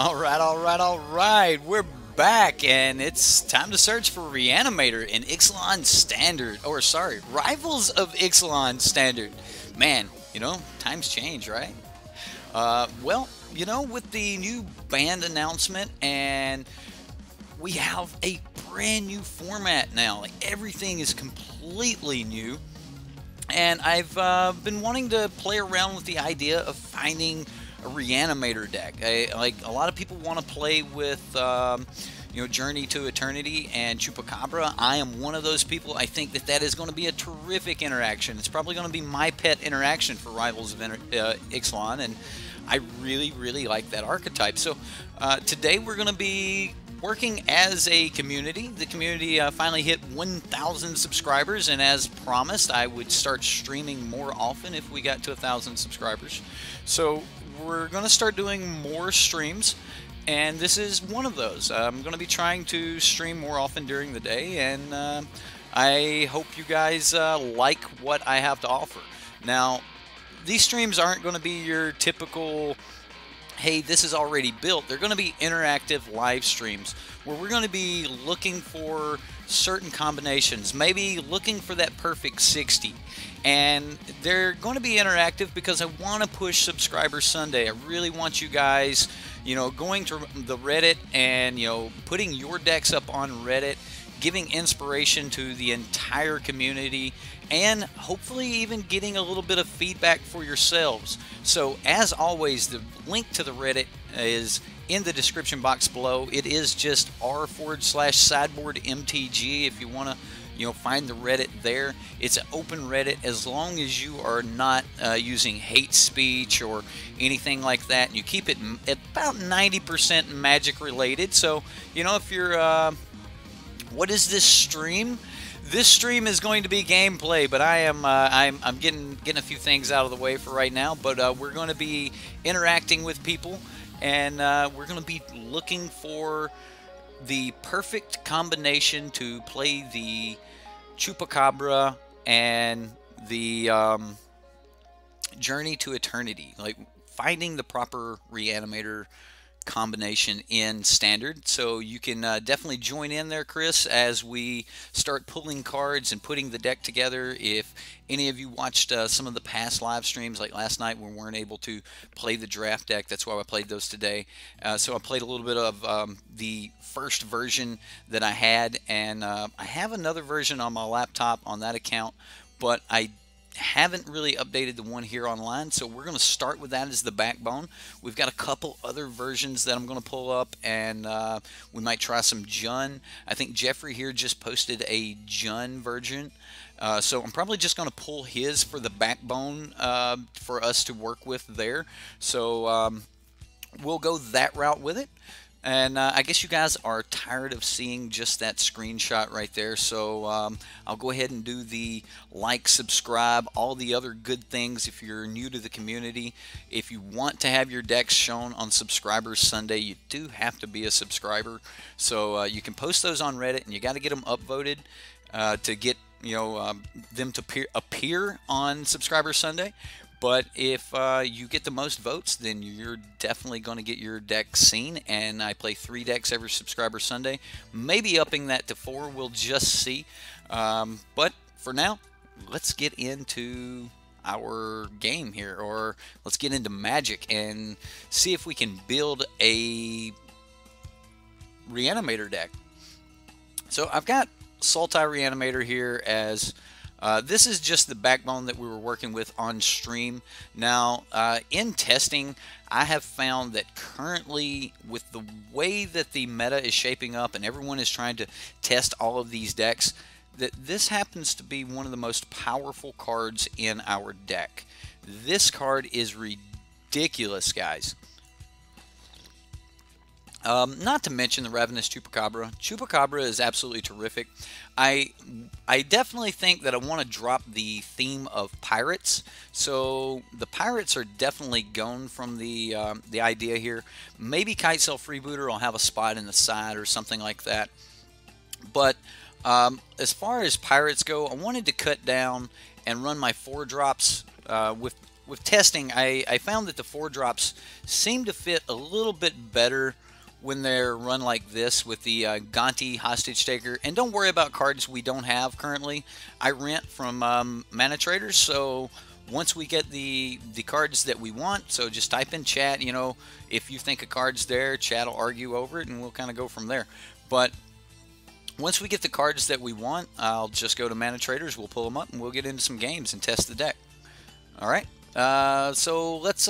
All right. We're back, and it's time to search for Reanimator in Ixalan Standard. Or, sorry, Rivals of Ixalan Standard. Man, times change, right? With the new band announcement, and we have a brand new format now. Like, everything is completely new. And I've been wanting to play around with the idea of finding a Reanimator deck. Like a lot of people want to play with, Journey to Eternity and Chupacabra. I am one of those people. I think that is going to be a terrific interaction. It's probably going to be my pet interaction for Rivals of Ixalan, and I really, really like that archetype. So today we're going to be working as a community. The community finally hit 1,000 subscribers, and as promised, I would start streaming more often if we got to 1,000 subscribers. So we're going to start doing more streams, and this is one of those. I'm going to be trying to stream more often during the day, and I hope you guys like what I have to offer. Now, these streams aren't going to be your typical, hey, this is already built. They're going to be interactive live streams where we're going to be looking for certain combinations, maybe looking for that perfect 60. And they're going to be interactive because I want to push Subscriber Sunday. I really want you guys, going to the Reddit and, putting your decks up on Reddit, giving inspiration to the entire community, and hopefully even getting a little bit of feedback for yourselves. So as always, the link to the Reddit is in the description box below. It is just r/sideboardmtg if you want to find the Reddit there. It's an open Reddit as long as you are not using hate speech or anything like that, and you keep it at about 90% magic related. So if you're what is this stream? This stream is going to be gameplay, but I'm getting a few things out of the way for right now. But we're going to be interacting with people, and we're going to be looking for the perfect combination to play the Chupacabra and the Journey to Eternity. Like finding the proper Reanimator combination in Standard. So you can definitely join in there, Chris, as we start pulling cards and putting the deck together. If any of you watched some of the past live streams, like last night, we weren't able to play the draft deck. That's why I played those today. So I played a little bit of the first version that I had, and I have another version on my laptop on that account, but I haven't really updated the one here online, so we're going to start with that as the backbone. We've got a couple other versions that I'm going to pull up, and we might try some Jun. I think Jeffrey here just posted a Jun version, so I'm probably just going to pull his for the backbone for us to work with there. So we'll go that route with it. And I guess you guys are tired of seeing just that screenshot right there, so I'll go ahead and do the like, subscribe, all the other good things if you're new to the community. If you want to have your decks shown on Subscriber Sunday, you do have to be a subscriber. So you can post those on Reddit, and you got to get them upvoted to get them to appear on Subscriber Sunday. But if you get the most votes, then you're definitely going to get your deck seen. And I play 3 decks every Subscriber Sunday. Maybe upping that to 4, we'll just see. But for now, let's get into our game here. Or let's get into Magic and see if we can build a Reanimator deck. So I've got Sultai Reanimator here as... this is just the backbone that we were working with on stream. Now, in testing, I have found that currently, with the way that the meta is shaping up and everyone is trying to test all of these decks, that this happens to be one of the most powerful cards in our deck. This card is ridiculous, guys. Not to mention the Ravenous Chupacabra. Chupacabra is absolutely terrific. I definitely think that I want to drop the theme of pirates. So the pirates are definitely gone from the idea here. Maybe Kitesail Freebooter will have a spot in the side or something like that. But as far as pirates go, I wanted to cut down and run my 4 drops with with testing, I found that the 4-drops seem to fit a little bit better when they're run like this with the Gonti Hostage Taker. And don't worry about cards we don't have currently. I rent from Manatraders, so once we get the cards that we want, so just type in chat, you know, if you think a card's there, chat will argue over it, and we'll kind of go from there. But once we get the cards that we want, I'll just go to Manatraders, we'll pull them up, and we'll get into some games and test the deck. All right, so let's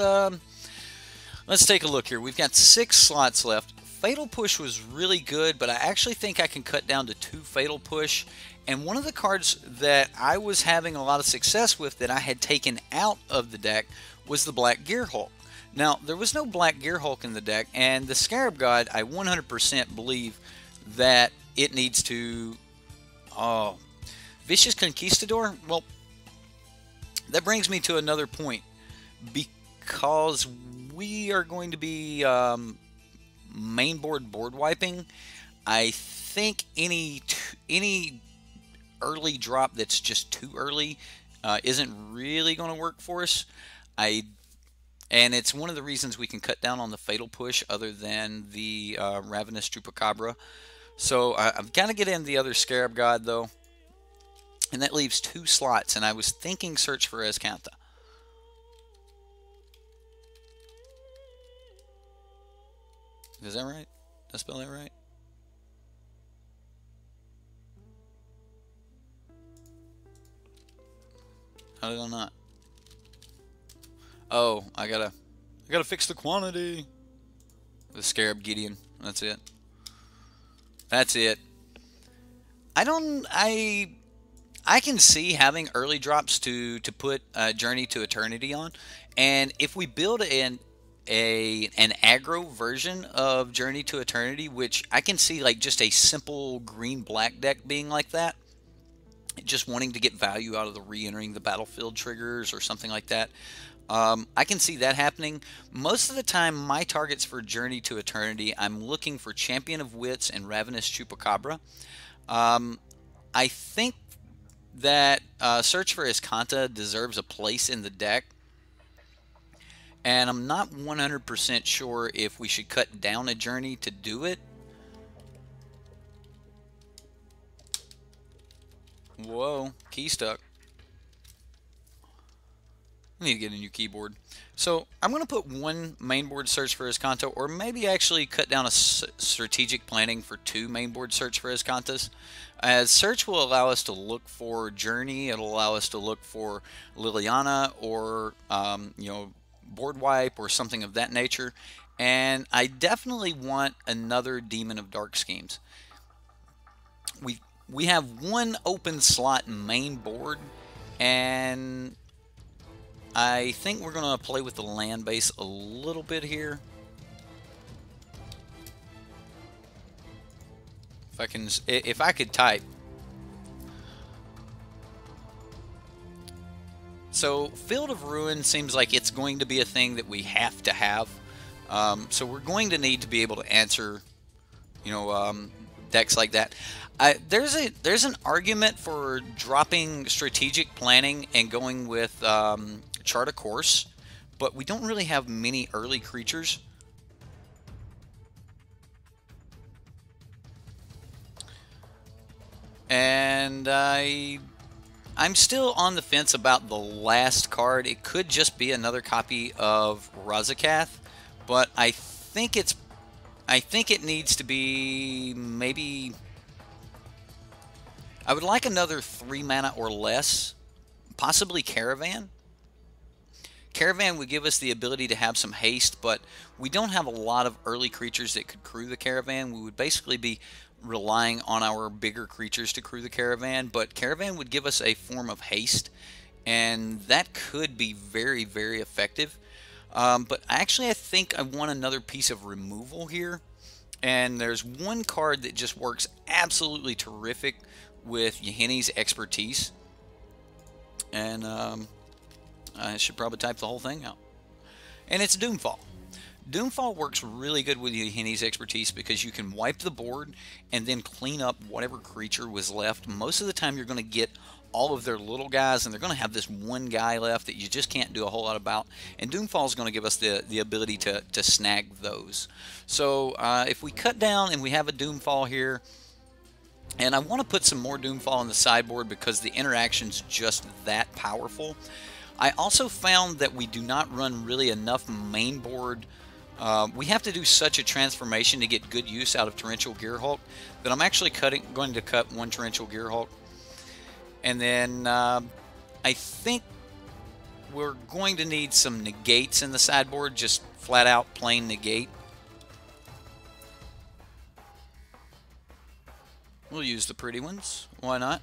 take a look here. We've got 6 slots left. Fatal Push was really good, but I actually think I can cut down to 2 Fatal Push. And one of the cards that I was having a lot of success with that I had taken out of the deck was the Black Gear Hulk. Now, there was no Black Gear Hulk in the deck, and the Scarab God, I 100% believe that it needs to... Oh, Vicious Conquistador? Well, that brings me to another point. Because we are going to be mainboard board wiping, I think any early drop that's just too early isn't really going to work for us. And it's one of the reasons we can cut down on the Fatal Push other than the Ravenous Chupacabra. So I've got to get in the other Scarab God though. And that leaves 2 slots, and I was thinking Search for Escanta. Is that right? Did I spell that right? How did I not? Oh, I gotta fix the quantity. The Scarab Gideon. That's it. That's it. I can see having early drops to put Journey to Eternity on, and if we build an aggro version of Journey to Eternity, which I can see like just a simple green-black deck being like that, just wanting to get value out of the re-entering the battlefield triggers or something like that. I can see that happening. Most of the time, my targets for Journey to Eternity, I'm looking for Champion of Wits and Ravenous Chupacabra. I think that Search for Escanta deserves a place in the deck. And I'm not 100% sure if we should cut down a Journey to do it. Whoa, key stuck. I need to get a new keyboard. So I'm going to put 1 mainboard Search for Escanto, or maybe actually cut down a strategic planning for 2 mainboard Search for Escantas. As Search will allow us to look for Journey, it'll allow us to look for Liliana, or you know, board wipe or something of that nature. And I definitely want another Demon of Dark Schemes. We have 1 open slot main board, and I think we're going to play with the land base a little bit here. If I could type. So Field of Ruin seems like it's going to be a thing that we have to have. So we're going to need to be able to answer, you know, decks like that. There's an argument for dropping strategic planning and going with Chart a Course, but we don't really have many early creatures. And I'm still on the fence about the last card. It could just be another copy of Razakath, but I think it needs to be maybe... I would like another 3 mana or less, possibly Caravan. Caravan would give us the ability to have some haste, but we don't have a lot of early creatures that could crew the Caravan. We would basically be relying on our bigger creatures to crew the Caravan, but Caravan would give us a form of haste, and that could be very, very effective. But actually, I think I want another piece of removal here, and there's 1 card that just works absolutely terrific with Yahini's Expertise, and I should probably type the whole thing out. And it's Doomfall. Doomfall works really good with Yahine's expertise because you can wipe the board and then clean up whatever creature was left. Most of the time you're going to get all of their little guys, and they're going to have this one guy left that you just can't do a whole lot about. And Doomfall is going to give us the ability to snag those. So if we cut down and we have a Doomfall here, and I want to put some more Doomfall on the sideboard because the interaction's just that powerful. I also found that we do not run really enough main board. We have to do such a transformation to get good use out of Torrential Gearhulk that I'm actually going to cut one Torrential Gearhulk. And then I think we're going to need some negates in the sideboard, just flat out plain negate. We'll use the pretty ones. Why not?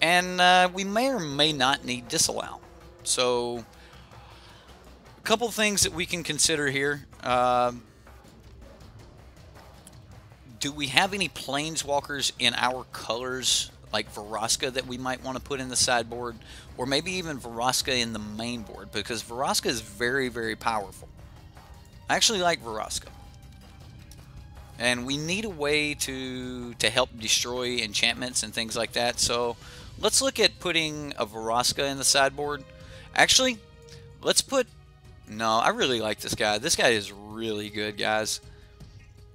And we may or may not need Disallow. So, a couple things that we can consider here. Do we have any Planeswalkers in our colors, like Vraska, that we might want to put in the sideboard? Or maybe even Vraska in the main board, because Vraska is very, very powerful. I actually like Vraska. And we need a way to help destroy enchantments and things like that. So let's look at putting a Vraska in the sideboard. Actually, let's put... No, I really like this guy. This guy is really good, guys.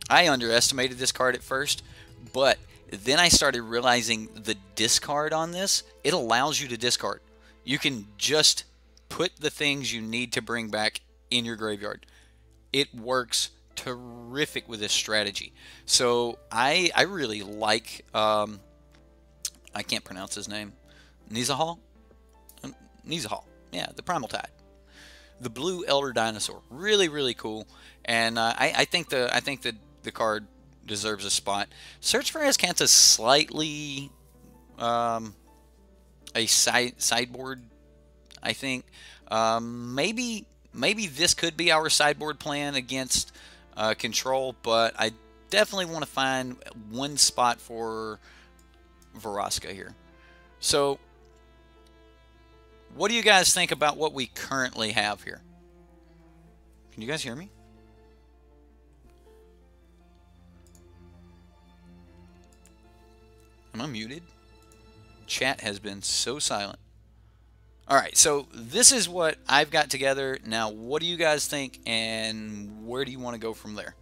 I underestimated this card at first, but then I started realizing the discard on this. It allows you to discard. You can just put the things you need to bring back in your graveyard. It works terrific with this strategy. So I really like I can't pronounce his name. Nizahal? Nizahal. Yeah, the Primal Tide. The blue Elder Dinosaur. Really, really cool. And I think the card deserves a spot. Search for Azcanta slightly a sideboard, I think. Maybe this could be our sideboard plan against control, but I definitely want to find one spot for Vraska here. So, what do you guys think about what we currently have here? Can you guys hear me? Am I muted? Chat has been so silent. Alright, so this is what I've got together. Now, what do you guys think, and where do you want to go from there?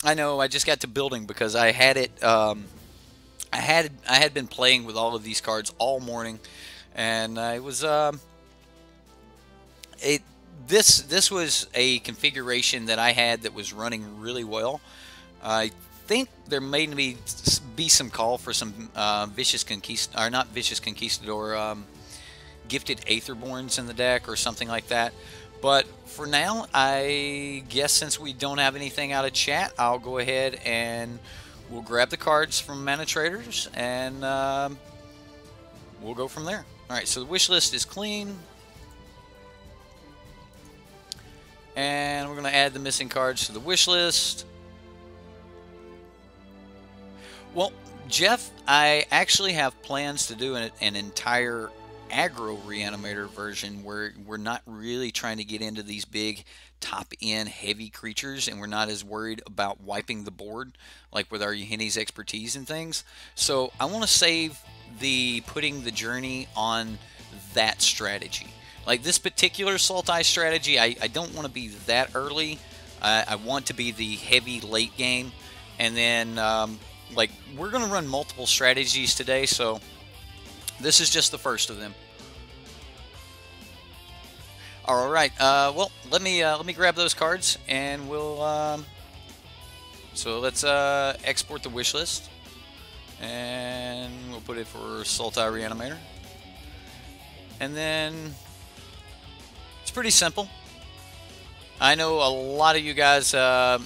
I know, I just got to building because I had it, I had been playing with all of these cards all morning, and it was, this was a configuration that I had that was running really well. I think there may be some call for some Vicious Conquistador, or not Vicious Conquistador, Gifted Aetherborns in the deck or something like that. But for now, I guess since we don't have anything out of chat, I'll go ahead and we'll grab the cards from Manatraders and we'll go from there. Alright, so the wish list is clean. And we're going to add the missing cards to the wish list. Well, Jeff, I actually have plans to do an entire aggro Reanimator version where we're not really trying to get into these big top-end heavy creatures, and we're not as worried about wiping the board like with our Yahine's expertise and things. So I want to save putting the journey on that strategy. Like this particular Sultai strategy, I don't want to be that early. I want to be the heavy late game, and then like we're going to run multiple strategies today, so this is just the first of them. All right. Well, let me grab those cards, and we'll. So let's export the wish list, and we'll put it for Sultai Reanimator, and then it's pretty simple. I know a lot of you guys that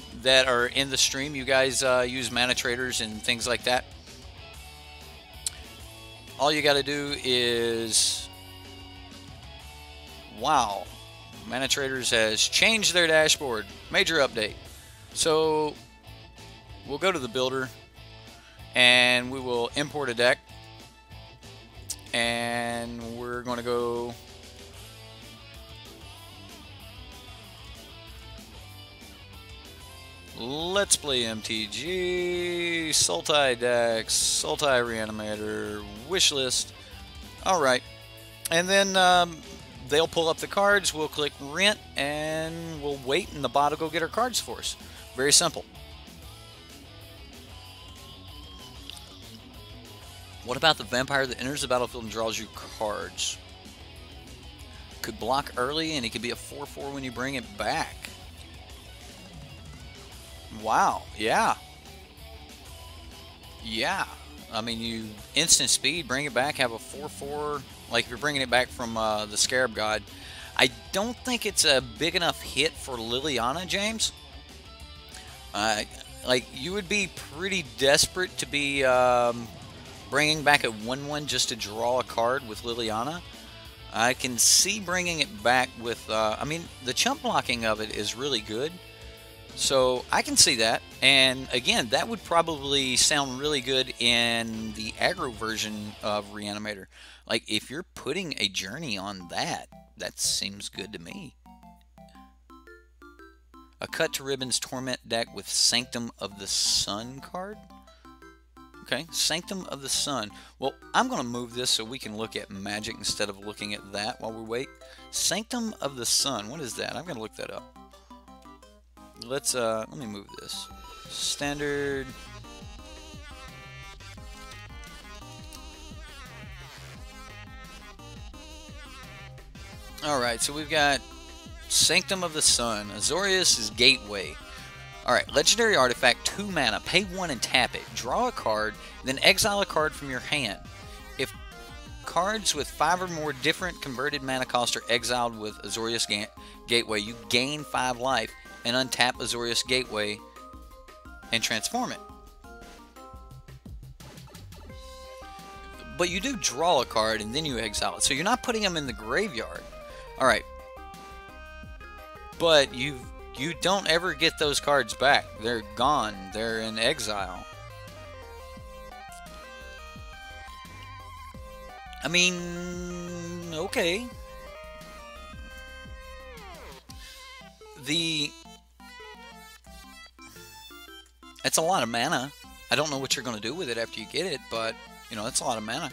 are in the stream, you guys use Manatraders and things like that. All you got to do is... Wow, Manatraders has changed their dashboard. Major update. So we'll go to the builder and we will import a deck. And we're going to go... Let's play MTG, Sultai Dex, Sultai Reanimator, Wishlist. Alright. And then they'll pull up the cards, we'll click Rent, and we'll wait, and the bot will go get our cards for us. Very simple. What about the vampire that enters the battlefield and draws you cards? Could block early, and he could be a 4/4 when you bring it back. Wow, yeah. Yeah. I mean, you instant speed, bring it back, have a 4/4, like if you're bringing it back from the Scarab God. I don't think it's a big enough hit for Liliana, James. Like, you would be pretty desperate to be bringing back a 1/1 just to draw a card with Liliana. I can see bringing it back with, I mean, the chump blocking of it is really good. So I can see that, and again, that would probably sound really good in the aggro version of Reanimator. Like, if you're putting a journey on that, that seems good to me. A Cut to Ribbons Torment deck with Sanctum of the Sun card? Okay, Sanctum of the Sun. Well, I'm going to move this so we can look at Magic instead of looking at that while we wait. Sanctum of the Sun, what is that? I'm going to look that up. Let's let me move this. Standard. Alright, so we've got Sanctum of the Sun. Azorius' Gateway. Alright, legendary artifact, 2 mana. Pay 1 and tap it. Draw a card, then exile a card from your hand. If cards with 5 or more different converted mana cost are exiled with Azorius Gateway, you gain 5 life. And untap Azorius Gateway and transform it. But you do draw a card and then you exile it, so you're not putting them in the graveyard. Alright. But you don't ever get those cards back. They're gone. They're in exile. I mean, okay. It's a lot of mana. I don't know what you're going to do with it after you get it, but, you know, it's a lot of mana.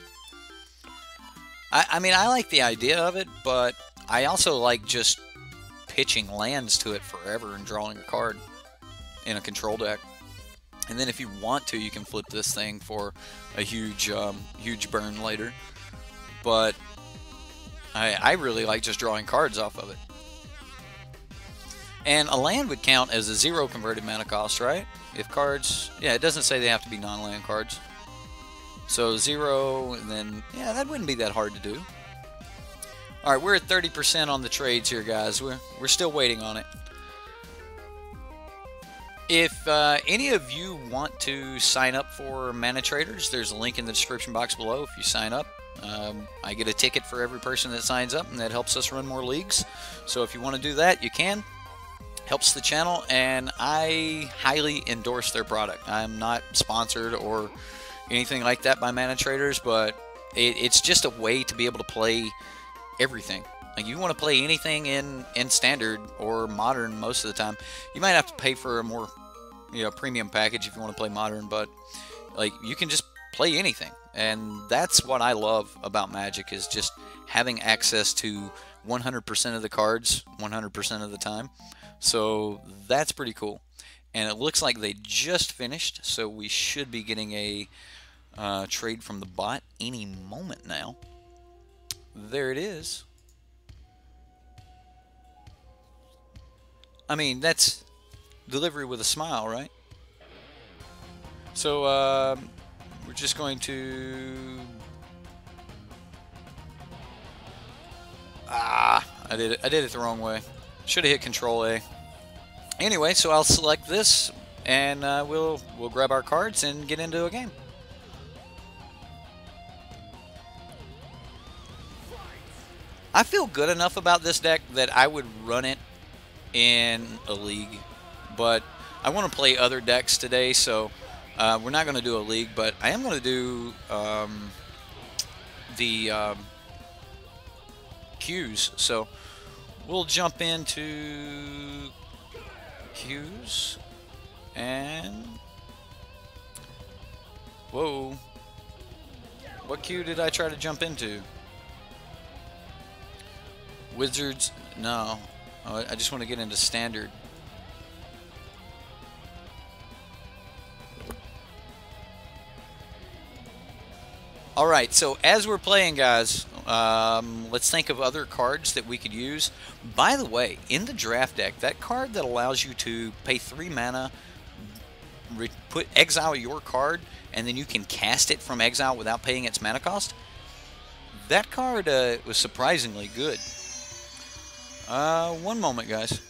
I mean, I like the idea of it, but I also like just pitching lands to it forever and drawing a card in a control deck. And then if you want to, you can flip this thing for a huge burn later. But I really like just drawing cards off of it. And a land would count as a 0 converted mana cost, right? If cards... Yeah, it doesn't say they have to be non-land cards. So 0, and then... Yeah, that wouldn't be that hard to do. Alright, we're at 30% on the trades here, guys. We're still waiting on it. If any of you want to sign up for Manatraders, there's a link in the description box below. If you sign up, I get a ticket for every person that signs up, and that helps us run more leagues. So if you want to do that, you can. Helps the channel, and I highly endorse their product. I'm not sponsored or anything like that by Manatraders, but it's just a way to be able to play everything. Like, you want to play anything in standard or modern most of the time. You might have to pay for a more, you know, premium package if you want to play modern, but like, you can just play anything. And that's what I love about Magic, is just having access to 100% of the cards 100% of the time. So that's pretty cool. And it looks like they just finished, so we should be getting a trade from the bot any moment now. There it is. I mean, that's delivery with a smile, right? So we're just going to... I did it the wrong way. Should have hit Control A. Anyway, so I'll select this, and we'll grab our cards and get into a game. I feel good enough about this deck that I would run it in a league, but I want to play other decks today, so we're not going to do a league, but I am going to do the queues. So we'll jump into queues and whoa, what queue did I try to jump into? Wizards? No, oh, I just want to get into standard. Alright, so as we're playing, guys, let's think of other cards that we could use. By the way, in the draft deck, that card that allows you to pay 3 mana, exile your card, and then you can cast it from exile without paying its mana cost, that card was surprisingly good. One moment, guys.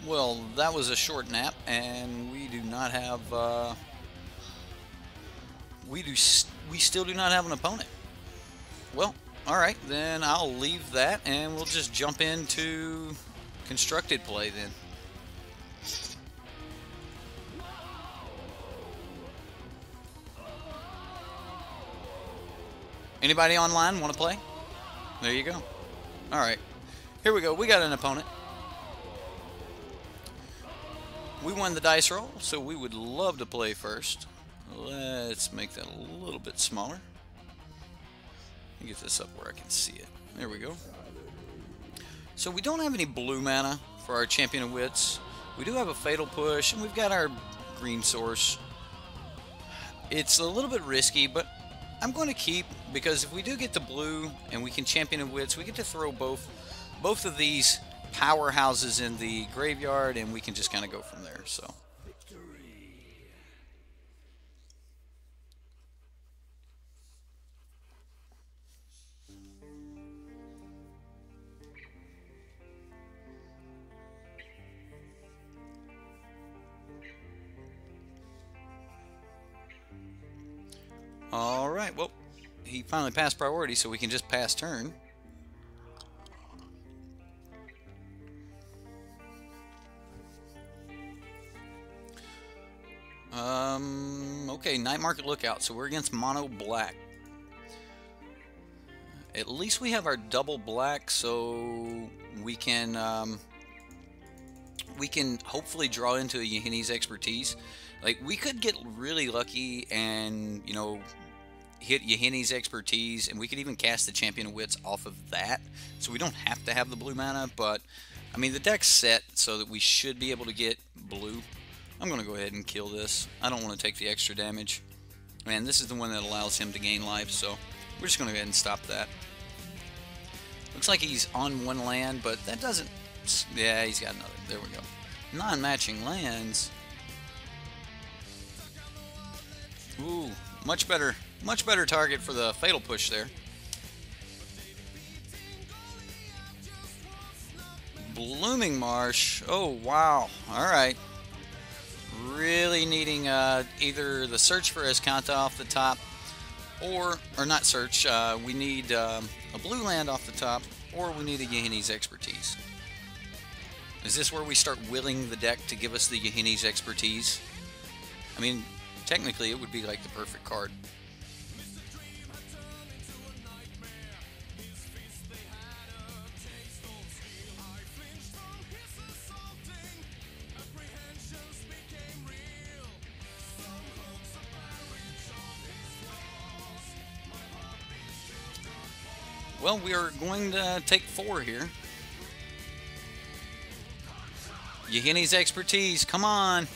Well, that was a short nap, and we do not have, we still do not have an opponent. Well, alright, then I'll leave that, and we'll just jump into constructed play then. Anybody online want to play? There you go. Alright, here we go. We got an opponent. We won the dice roll, so we would love to play first. Let's make that a little bit smaller. Let me get this up where I can see it. There we go. So we don't have any blue mana for our Champion of Wits. We do have a Fatal Push, and we've got our green source. It's a little bit risky, but I'm going to keep, because if we do get the blue and we can Champion of Wits, we get to throw both of these powerhouses in the graveyard, and we can just kind of go from there. So alright, well, he finally passed priority, so we can just pass turn. Okay, Night Market Lookout, so we're against mono black. At least we have our double black, so we can hopefully draw into a Yahini's Expertise. Like, we could get really lucky and, you know, hit Yahini's Expertise, and we could even cast the Champion of Wits off of that, so we don't have to have the blue mana, but, I mean, the deck's set so that we should be able to get blue. I'm going to go ahead and kill this. I don't want to take the extra damage. And this is the one that allows him to gain life, so we're just going to go ahead and stop that. Looks like he's on one land, but that doesn't... Yeah, he's got another. There we go. Non-matching lands. Ooh, much better target for the Fatal Push there. Blooming Marsh. Oh, wow. Alright. Really needing either the Search for Escanta off the top, or not Search, we need a blue land off the top, or we need a Yahini's Expertise. Is this where we start willing the deck to give us the Yahini's Expertise? I mean, technically it would be like the perfect card. Well, we are going to take 4 here. Yahini's Expertise, come on!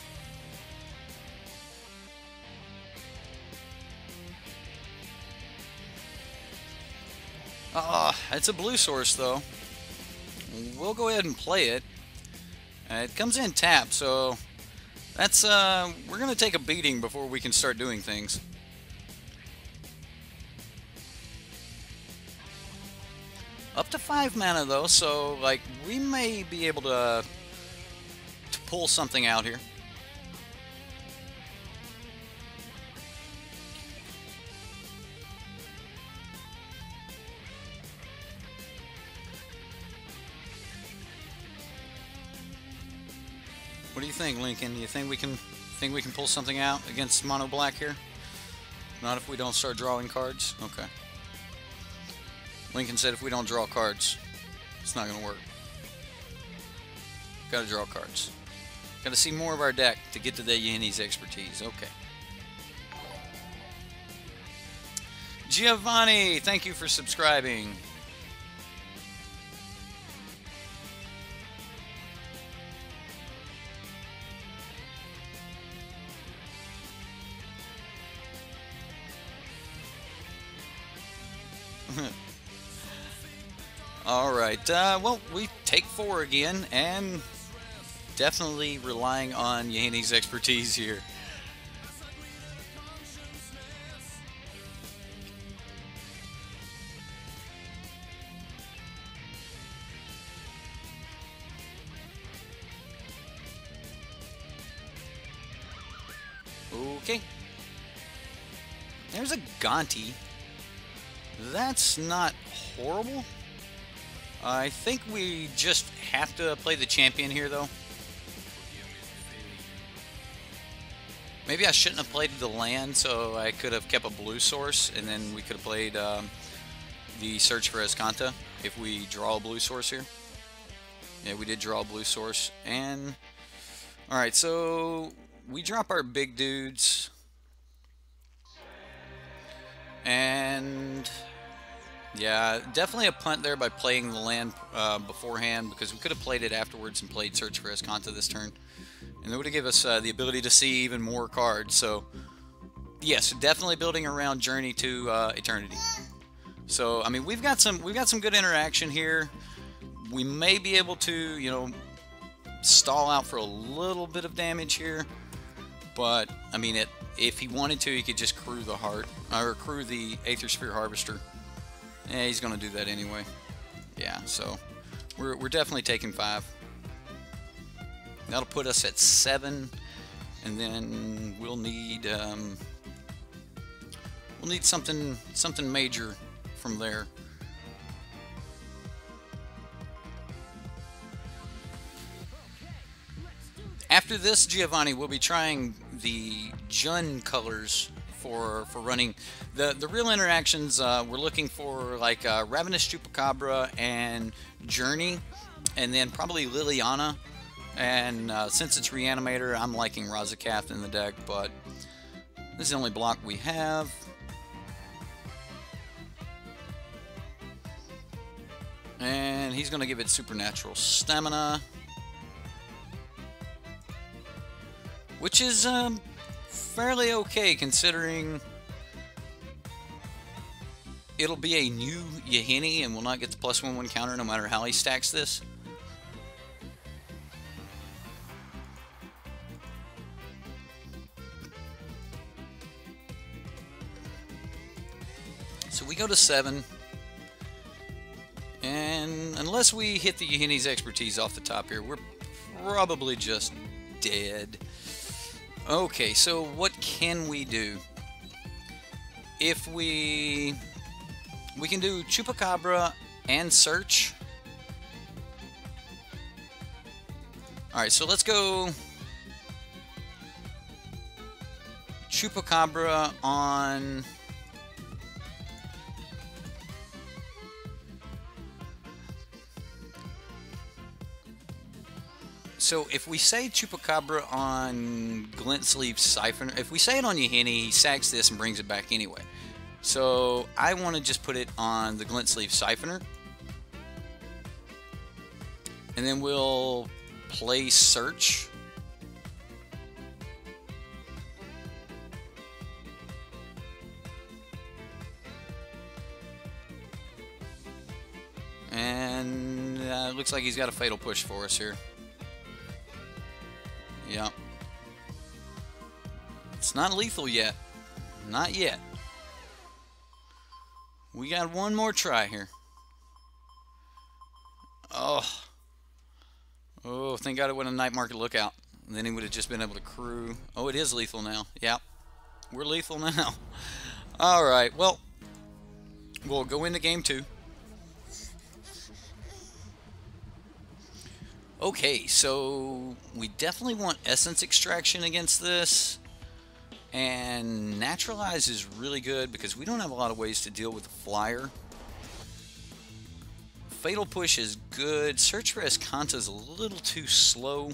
It's a blue source, though. We'll go ahead and play it. It comes in tapped, so That's, we're gonna take a beating before we can start doing things. Up to 5 mana though, so like we may be able to pull something out here. What do you think, Lincoln? Do you think we can pull something out against Mono Black here? Not if we don't start drawing cards? Okay. Lincoln said if we don't draw cards, it's not going to work. Got to draw cards. Got to see more of our deck to get to the Yeni's expertise. Okay. Giovanni, thank you for subscribing. Alright, well, we take 4 again, and definitely relying on Yani's expertise here. Okay. There's a Gonti. That's not horrible. I think we just have to play the champion here, though. Maybe I shouldn't have played the land, so I could have kept a blue source, and then we could have played the Search for Escanta if we draw a blue source here. Yeah, we did draw a blue source. And alright, so we drop our big dudes. And yeah, definitely a punt there by playing the land beforehand, because we could have played it afterwards and played Search for Escanta this turn. And that would have given us the ability to see even more cards. So, yes, definitely building around Journey to Eternity. So, I mean, we've got some good interaction here. We may be able to, you know, stall out for a little bit of damage here. But, I mean, if he wanted to, he could just crew the heart, or crew the Aether Sphere Harvester. Yeah, he's going to do that anyway. Yeah, so we're definitely taking 5. That'll put us at 7, and then we'll need something major from there. After this, Giovanni, we'll be trying the Jun colors for running. The real interactions, we're looking for like Ravenous Chupacabra and Journey, and then probably Liliana. And since it's Reanimator, I'm liking Razakath in the deck, but this is the only block we have. And he's going to give it Supernatural Stamina, which is fairly okay considering it'll be a new Yahini and will not get the +1/+1 counter no matter how he stacks this. So we go to 7, and unless we hit the Yahini's expertise off the top here, we're probably just dead. Okay, so what can we do? If we can do Chupacabra and Search. Alright, so let's go Chupacabra on... So if we say Chupacabra on Glint Sleeve Siphoner, if we say it on Yahini, he sacks this and brings it back anyway. So I want to just put it on the Glint Sleeve Siphoner. And then we'll play Search. And it looks like he's got a Fatal Push for us here. Yeah. It's not lethal yet. Not yet. We got one more try here. Oh. Oh, thank God it went a night market lookout. And then he would have just been able to crew. Oh, it is lethal now. Yep. We're lethal now. Alright, well, we'll go into game 2. Okay, so we definitely want essence extraction against this. And naturalize is really good because we don't have a lot of ways to deal with the flyer. Fatal push is good. Search for Escanta is a little too slow,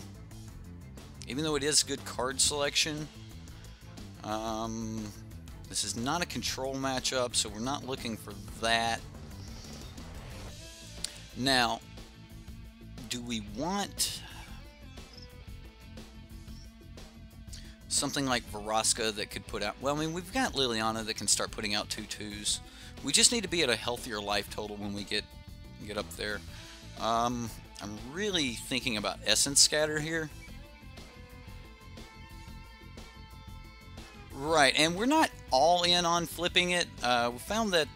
even though it is good card selection. This is not a control matchup, so we're not looking for that. Now, do we want something like Veraska that could put out... Well, I mean, we've got Liliana that can start putting out 2/2s. We just need to be at a healthier life total when we get up there. I'm really thinking about Essence Scatter here. Right, and we're not all in on flipping it. I found that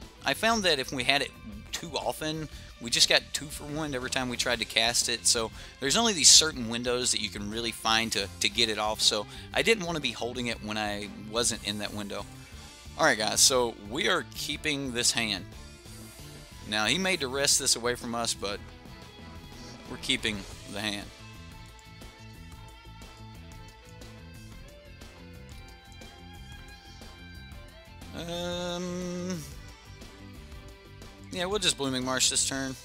if we had it too often, we just got 2 for 1 every time we tried to cast it. So there's only these certain windows that you can really find to get it off. So I didn't want to be holding it when I wasn't in that window. Alright guys, so we are keeping this hand. Now he made to wrest this away from us, but we're keeping the hand. Yeah, we'll just Blooming Marsh this turn.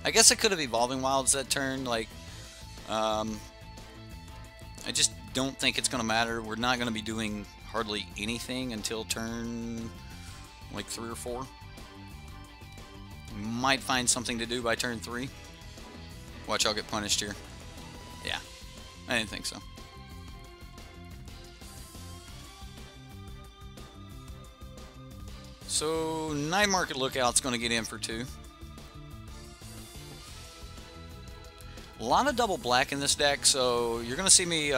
I guess I could have Evolving Wilds that turn. Like, I just don't think it's going to matter. We're not going to be doing hardly anything until turn, like, 3 or 4. We might find something to do by turn 3. Watch, I'll get punished here. Yeah, I didn't think so. So, Night Market Lookout's going to get in for 2. A lot of double black in this deck, so you're going to see me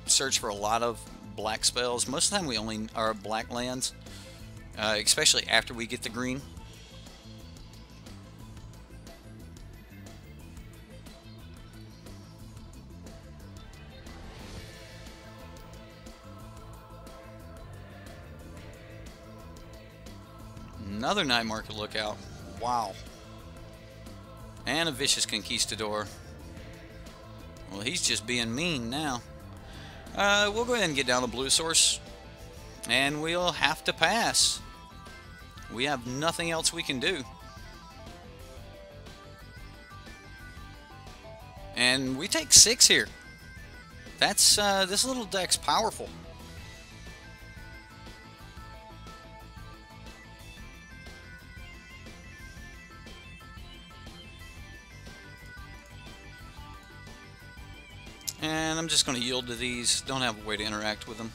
search for a lot of black spells. Most of the time we only are black lands, especially after we get the green. Another Night Market Lookout. Wow. And a Vicious Conquistador. Well, he's just being mean now. We'll go ahead and get down the blue source. And we'll have to pass. We have nothing else we can do. And we take 6 here. That's, this little deck's powerful. And I'm just going to yield to these. Don't have a way to interact with them.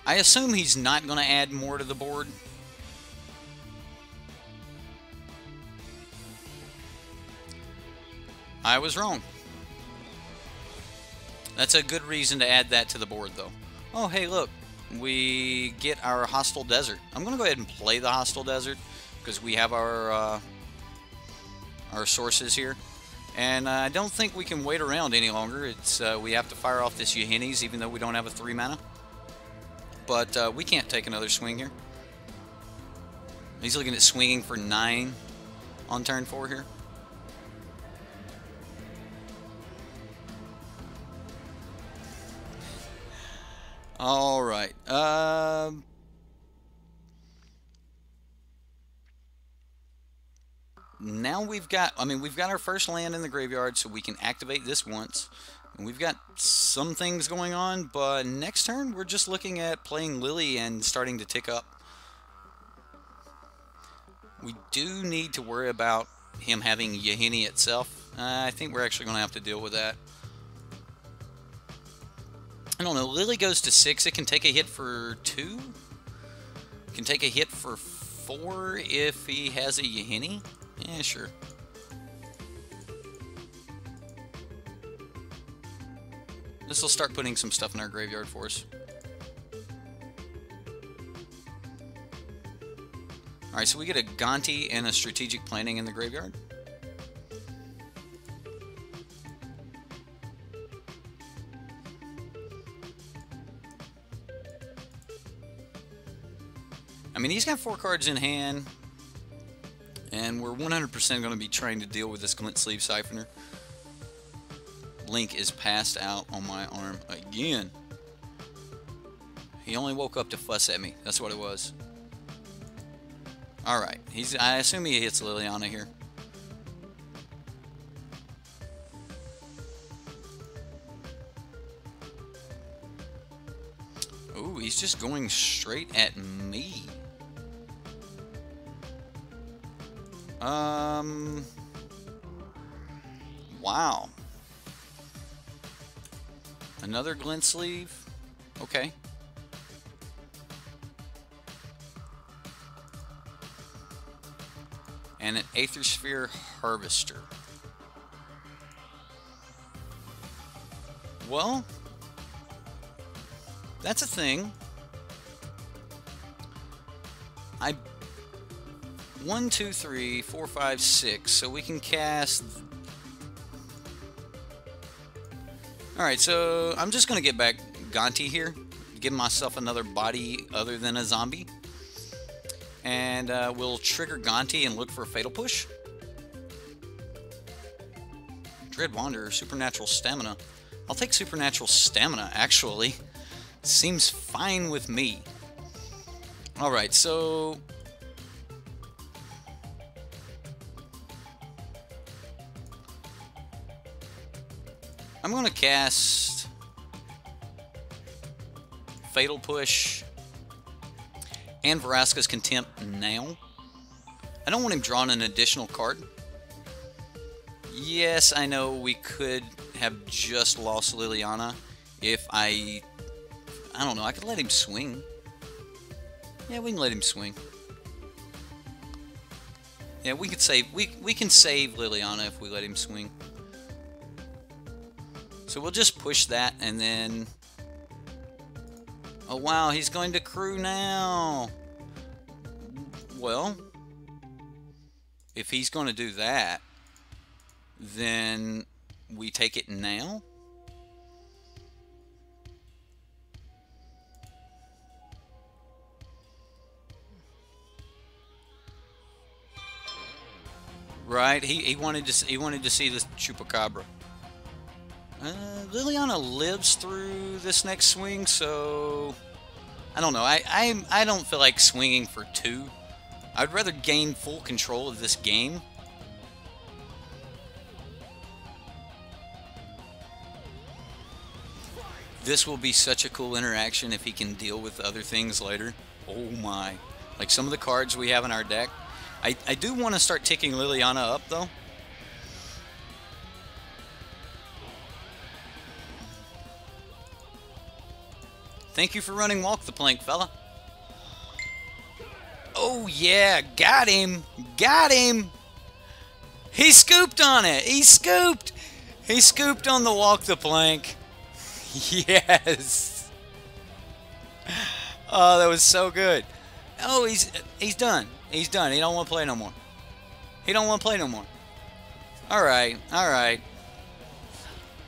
I assume he's not going to add more to the board. I was wrong. That's a good reason to add that to the board, though. Oh, hey, look. We get our Hostile Desert. I'm going to go ahead and play the Hostile Desert, because we have our sources here, and I don't think we can wait around any longer. It's we have to fire off this Yahinis, even though we don't have a 3 mana. But we can't take another swing here. He's looking at swinging for 9 on turn 4 here. All right. Now we've got, we've got our first land in the graveyard, so we can activate this once. And we've got some things going on, but next turn we're just looking at playing Lily and starting to tick up. We do need to worry about him having Yahini itself. I think we're actually going to have to deal with that. I don't know, Lily goes to 6, it can take a hit for 2? It can take a hit for 4 if he has a Yahini? Yeah, sure. This will start putting some stuff in our graveyard for us. Alright, so we get a Gonti and a Strategic Planning in the graveyard. I mean, he's got 4 cards in hand, and we're 100% going to be trying to deal with this Glint Sleeve Siphoner. Link is passed out on my arm again. He only woke up to fuss at me. That's what it was. Alright, I assume he hits Liliana here. Ooh, he's just going straight at me. Wow. Another Glint Sleeve? Okay. And an Aether Sphere Harvester. Well, that's a thing. 1, 2, 3, 4, 5, 6. So we can cast. Alright, so I'm just going to get back Gonti here. Give myself another body other than a zombie. And we'll trigger Gonti and look for a Fatal Push. Dread Wanderer, Supernatural Stamina. I'll take Supernatural Stamina, actually. Seems fine with me. Alright, so I'm going to cast Fatal Push and Vraska's Contempt now. I don't want him drawing an additional card. Yes, I know we could have just lost Liliana if I don't know, I could let him swing. Yeah, we can let him swing. Yeah, we could save we can save Liliana if we let him swing. So we'll just push that and then... Oh wow, he's going to crew now. Well, if he's going to do that, then we take it now. Right, he wanted to see the Chupacabra. Liliana lives through this next swing, so I don't know. I don't feel like swinging for 2. I'd rather gain full control of this game. This will be such a cool interaction if he can deal with other things later. Oh my. Like some of the cards we have in our deck. I do want to start ticking Liliana up, though. Thank you for running Walk the Plank, fella. Oh, yeah. Got him. Got him. He scooped on it. He scooped. He scooped on the Walk the Plank. Yes. Oh, that was so good. Oh, he's done. He's done. He don't want to play no more. He don't want to play no more. Alright. Alright.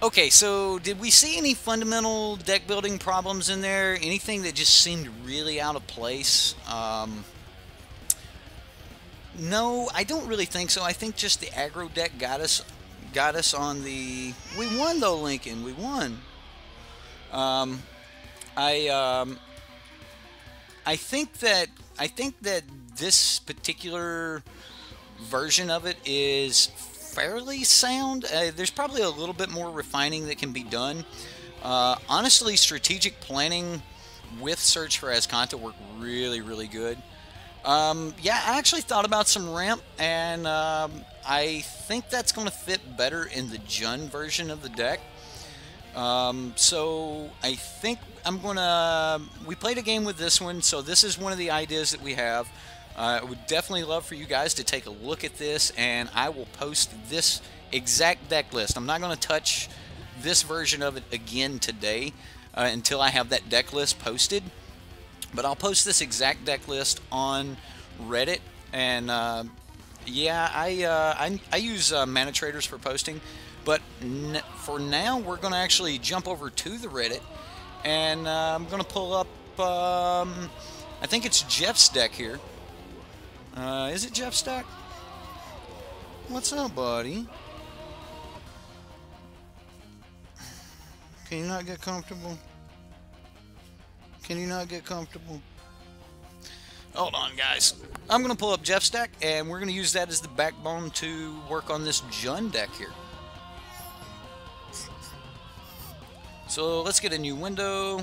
Okay, so did we see any fundamental deck building problems in there? Anything that just seemed really out of place? No, I don't really think so. I think just the aggro deck got us on the... We won though, Lincoln. We won. I think that this particular version of it is fairly sound. There's probably a little bit more refining that can be done. Honestly, strategic planning with Search for Azcanta worked really, really good. Yeah, I actually thought about some ramp, and I think that's going to fit better in the Jund version of the deck. So I think I'm gonna... We played a game with this one, so this is one of the ideas that we have. I would definitely love for you guys to take a look at this, and I will post this exact deck list. I'm not going to touch this version of it again today until I have that deck list posted. But I'll post this exact deck list on Reddit, and yeah, I use Manatraders for posting. But for now, we're going to actually jump over to the Reddit, and I'm going to pull up, I think it's Jeff's deck here. Is it Jeff's deck? What's up, buddy? Can you not get comfortable? Can you not get comfortable? Hold on, guys. I'm going to pull up Jeff's deck, and we're going to use that as the backbone to work on this Jun deck here. So let's get a new window.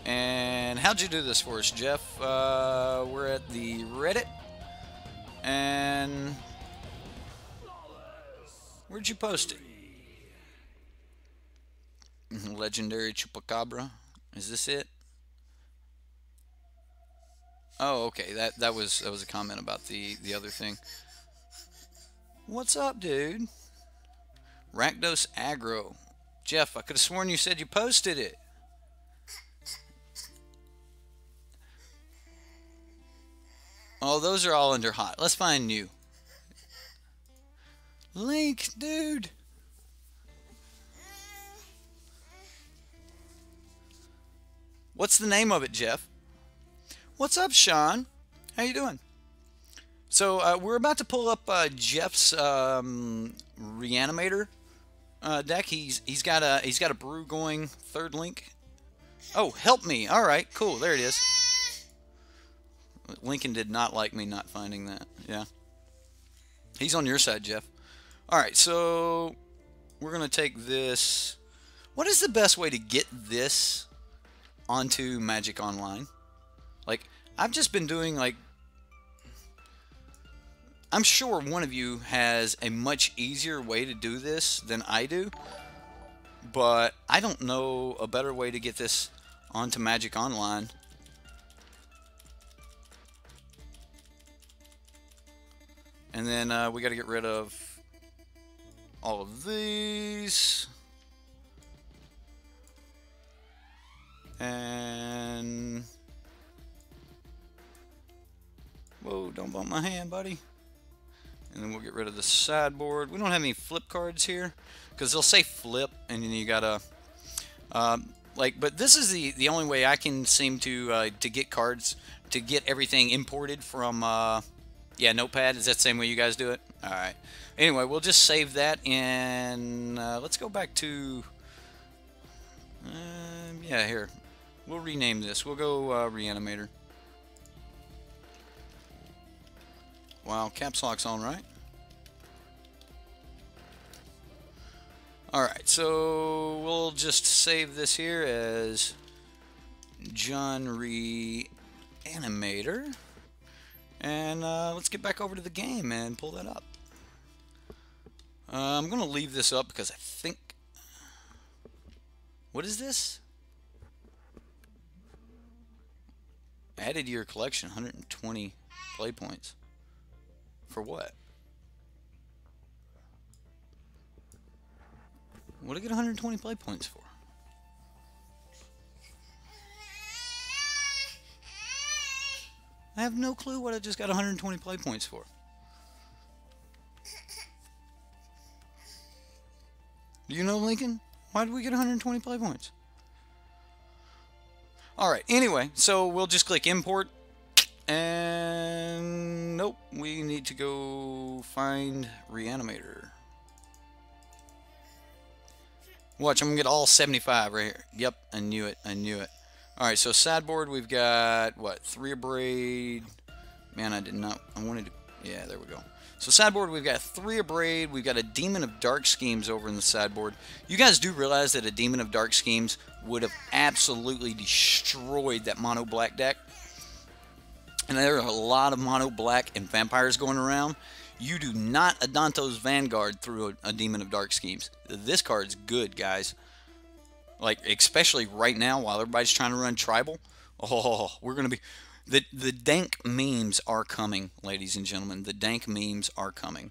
And how'd you do this for us, Jeff? We're at the Reddit. And where'd you post it? Legendary Chupacabra. Is this it? Oh, okay. That was a comment about the other thing. What's up, dude? Rakdos Aggro. Jeff, I could have sworn you said you posted it. Oh, those are all under hot. Let's find new. Link, dude. What's the name of it, Jeff? What's up, Sean? How you doing? So we're about to pull up Jeff's Reanimator deck. He's got a brew going. Third link. Oh, help me! All right, cool. There it is. Lincoln did not like me not finding that. Yeah, he's on your side, Jeff. All right, so we're gonna take this. What is the best way to get this onto Magic Online? Like, I've just been doing, like, I'm sure one of you has a much easier way to do this than I do, but I don't know a better way to get this onto Magic Online. And then we got to get rid of all of these. And whoa, don't bump my hand, buddy. And then we'll get rid of the sideboard. We don't have any flip cards here because they'll say flip, and then you gotta but this is the only way I can seem to get cards, to get everything imported from yeah, Notepad. Is that the same way you guys do it? All right. Anyway, we'll just save that, and let's go back to yeah, here. We'll rename this. We'll go Reanimator. Wow, caps lock's on, right? Alright, so we'll just save this here as John Reanimator. And let's get back over to the game and pull that up. I'm going to leave this up because I think... What is this? Added to your collection, 120 play points. For what? What did I get 120 play points for? I have no clue what I just got 120 play points for. Do you know, Lincoln? Why did we get 120 play points? Alright, anyway, so we'll just click import. And nope, we need to go find Reanimator. Watch, I'm gonna get all 75 right here. Yep, I knew it. I knew it. Alright, so sideboard, we've got what? 3 Abrade. Man, I did not. I wanted to. Yeah, there we go. So sideboard, we've got 3 Abrade. We've got a Demon of Dark Schemes over in the sideboard. You guys do realize that a Demon of Dark Schemes would have absolutely destroyed that mono black deck. And there are a lot of mono black and vampires going around. You do not Adanto's Vanguard through a Demon of Dark Schemes. This card's good, guys. Like, especially right now while everybody's trying to run tribal. Oh, we're going to be... The dank memes are coming, ladies and gentlemen. The dank memes are coming.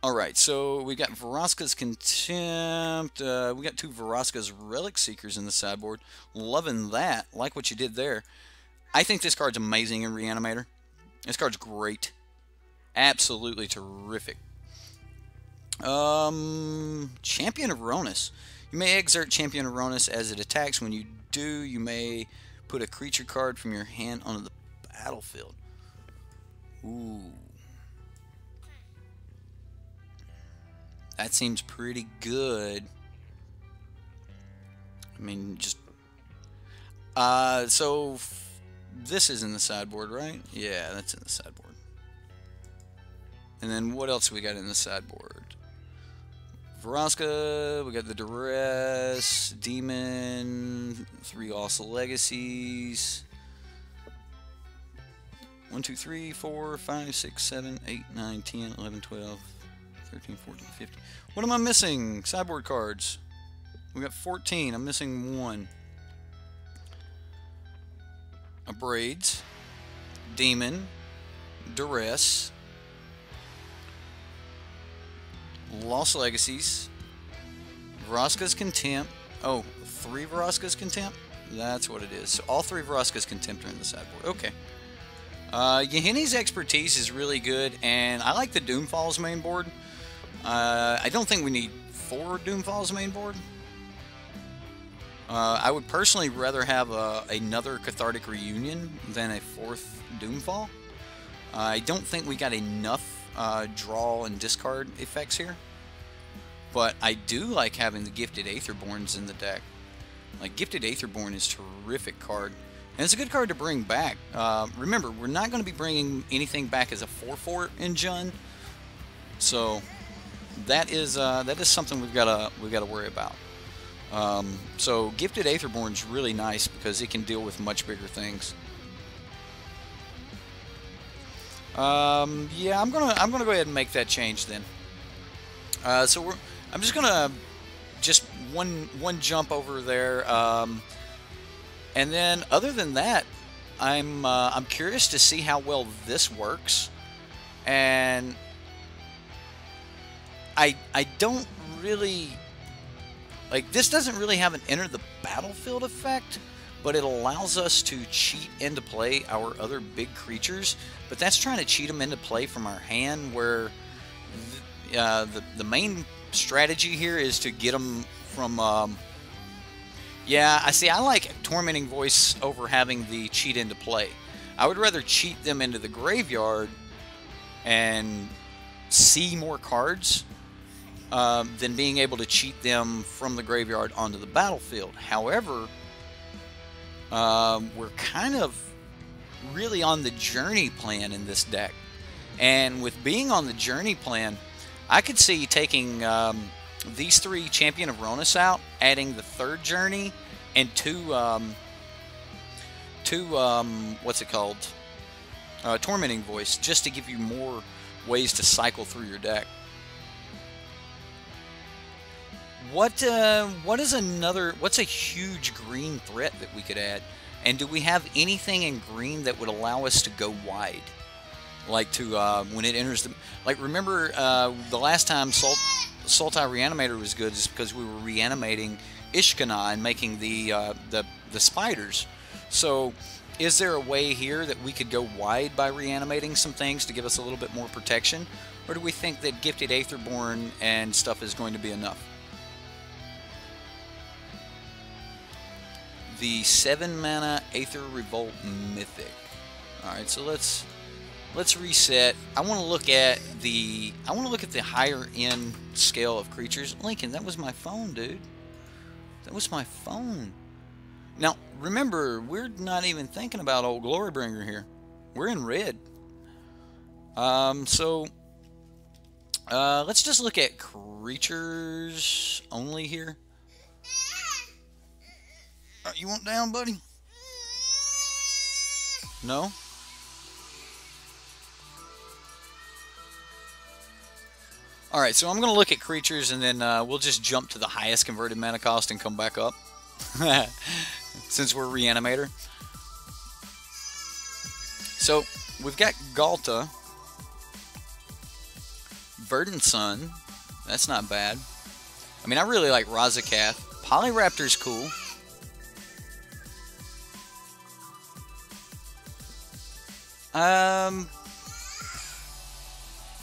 Alright, so we got Vraska's Contempt. We got 2 Vraska's Relic Seekers in the sideboard. Loving that. Like what you did there. I think this card's amazing in Reanimator. This card's great. Absolutely terrific. Champion of Ronus. You may exert Champion of Ronus as it attacks. When you do, you may put a creature card from your hand onto the battlefield. Ooh. That seems pretty good. I mean, just... so... This is in the sideboard, right? Yeah, that's in the sideboard. And then what else we got in the sideboard? Vraska, we got the Duress, Demon, 3 Awesome Legacies. 1, 2, 3, 4, 5, 6, 7, 8, 9, 10, 11, 12, 13, 14, 15. What am I missing? Sideboard cards. We got 14. I'm missing 1. A Braids, Demon, Duress, Lost Legacies, Vraska's Contempt. Oh, 3 Vraska's Contempt? That's what it is. So all 3 Vraska's Contempt are in the sideboard. Okay. Yahini's Expertise is really good, and I like the Doomfall's main board. I don't think we need 4 Doomfall's main board. I would personally rather have another Cathartic Reunion than a 4th Doomfall. I don't think we got enough draw and discard effects here. But I do like having the Gifted Aetherborns in the deck. Like, Gifted Aetherborn is a terrific card. And it's a good card to bring back. Remember, we're not going to be bringing anything back as a 4/4 in Jund. So that is something we've got to worry about. So Gifted Aetherborn is really nice because it can deal with much bigger things. Yeah, I'm gonna go ahead and make that change then. I'm just gonna one jump over there, and then other than that, I'm curious to see how well this works, and I don't really. Like, this doesn't really have an enter the battlefield effect, but it allows us to cheat into play our other big creatures. But that's trying to cheat them into play from our hand, where the main strategy here is to get them from... yeah, I like Tormenting Voice over having the cheat into play. I would rather cheat them into the graveyard and see more cards than being able to cheat them from the graveyard onto the battlefield. However, we're kind of really on the journey plan in this deck. And with being on the journey plan, I could see taking these 3 Champion of Ronus out, adding the 3rd journey, and two what's it called? Tormenting Voice, just to give you more ways to cycle through your deck. What's a huge green threat that we could add? And do we have anything in green that would allow us to go wide? Like to, when it enters the... Like, remember, the last time Sultai Reanimator was good is because we were reanimating Ishkana and making the spiders. So, is there a way here that we could go wide by reanimating some things to give us a little bit more protection? Or do we think that Gifted Aetherborn and stuff is going to be enough? The 7-mana Aether Revolt Mythic. Alright, so let's reset. I want to look at the higher end scale of creatures. Lincoln, that was my phone, dude. That was my phone. Now, remember, we're not even thinking about old Glorybringer here. We're in red. So let's just look at creatures only here. You want down, buddy? No? Alright, so I'm going to look at creatures, and then we'll just jump to the highest converted mana cost and come back up. Since we're Reanimator. So, we've got Galta, Verdant Sun. That's not bad. I mean, I really like Razakath. Polyraptor's cool.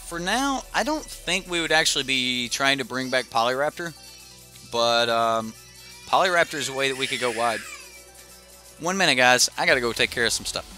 For now, I don't think we would actually be trying to bring back Polyraptor, but Polyraptor is a way that we could go wide. 1 minute, guys. I gotta go take care of some stuff.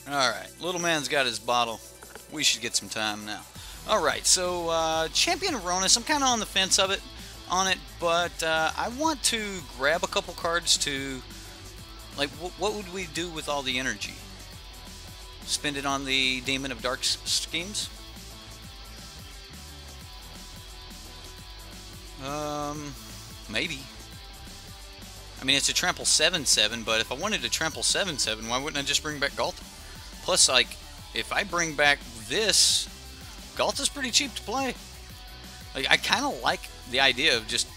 Alright, little man's got his bottle. We should get some time now. Alright, so Champion of Ronus, I'm kind of on the fence on it, but I want to grab a couple cards to, like, what would we do with all the energy? Spend it on the Demon of Dark Schemes? Maybe. I mean, it's a trample 7/7, but if I wanted to trample 7/7, why wouldn't I just bring back Galta? Plus, like, if I bring back this, Galta's pretty cheap to play. Like, I kind of like the idea of just,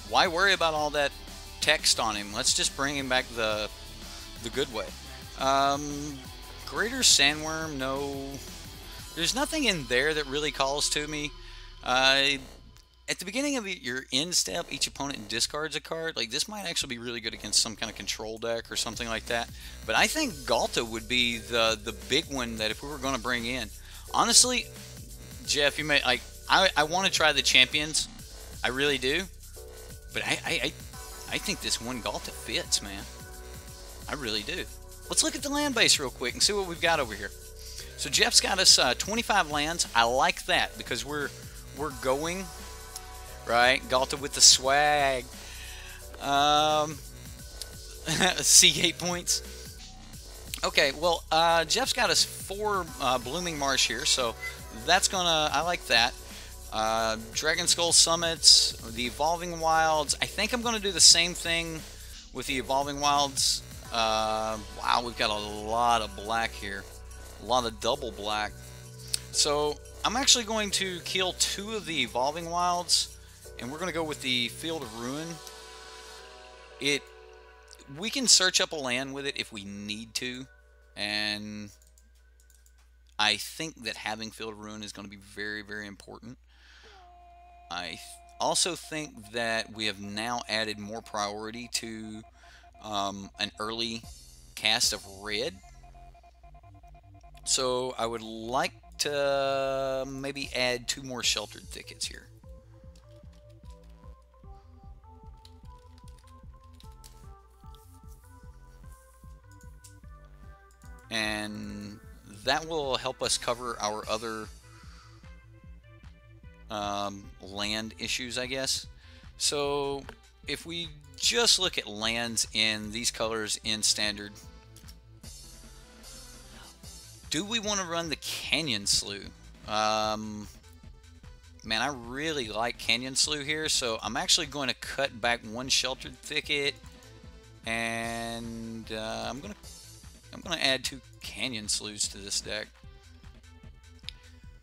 why worry about all that text on him? Let's just bring him back the good way. Greater Sandworm, no. There's nothing in there that really calls to me. At the beginning of your end step, each opponent discards a card. Like, this might actually be really good against some kind of control deck or something like that. But I think Galta would be the big one that if we were going to bring in. Honestly, Jeff, you may, like, I want to try the champions. I really do. But I think this one Galta fits, man. I really do. Let's look at the land base real quick and see what we've got over here. So Jeff's got us 25 lands. I like that because we're going... Right, Galta with the swag. Seagate points. Okay, well, Jeff's got us 4 Blooming Marsh here, so that's gonna, I like that. Dragon Skull Summits, the Evolving Wilds. I think I'm gonna do the same thing with the Evolving Wilds. Wow, we've got a lot of black here. A lot of double black. So, I'm actually going to kill 2 of the Evolving Wilds. And we're going to go with the Field of Ruin. We can search up a land with it if we need to. And I think that having Field of Ruin is going to be very, very important. I also think that we have now added more priority to an early cast of red. So I would like to maybe add 2 more Sheltered Thickets here. And that will help us cover our other land issues, I guess. So if we just look at lands in these colors in Standard, do we want to run the Canyon Slough? Man, I really like Canyon Slough here, so I'm actually going to cut back 1 Sheltered Thicket, and I'm going to add 2 Canyon Sloughs to this deck.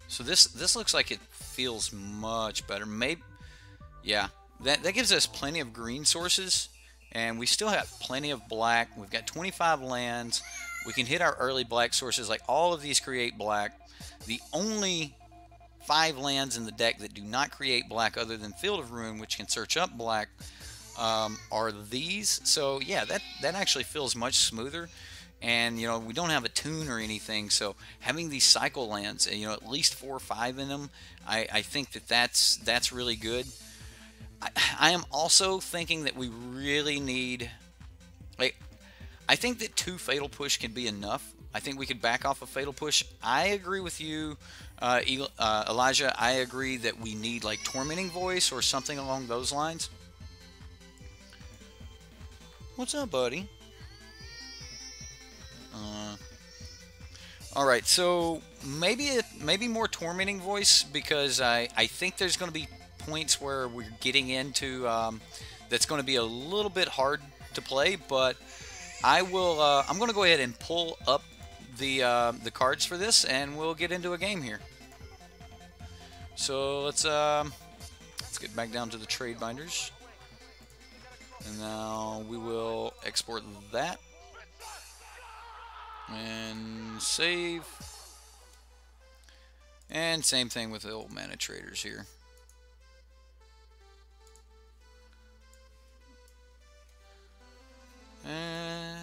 So this looks like it feels much better. Maybe, yeah, that gives us plenty of green sources, and we still have plenty of black. We've got 25 lands. We can hit our early black sources. Like, all of these create black. The only 5 lands in the deck that do not create black, other than Field of Ruin, which can search up black, are these. So yeah, that actually feels much smoother. And you know, we don't have a tune or anything, so having these cycle lands, you know, at least 4 or 5 in them, I think that's really good. I am also thinking that we really need, like, I think that 2 Fatal Push can be enough. I think we could back off a Fatal Push. I agree with you, Elijah. I agree that we need like Tormenting Voice or something along those lines. What's up, buddy? All right, so maybe more Tormenting Voice, because I think there's going to be points where we're getting into that's going to be a little bit hard to play, but I'm going to go ahead and pull up the cards for this, and we'll get into a game here. So let's get back down to the trade binders, and now we will export that and save. And same thing with the old Manatraders here. And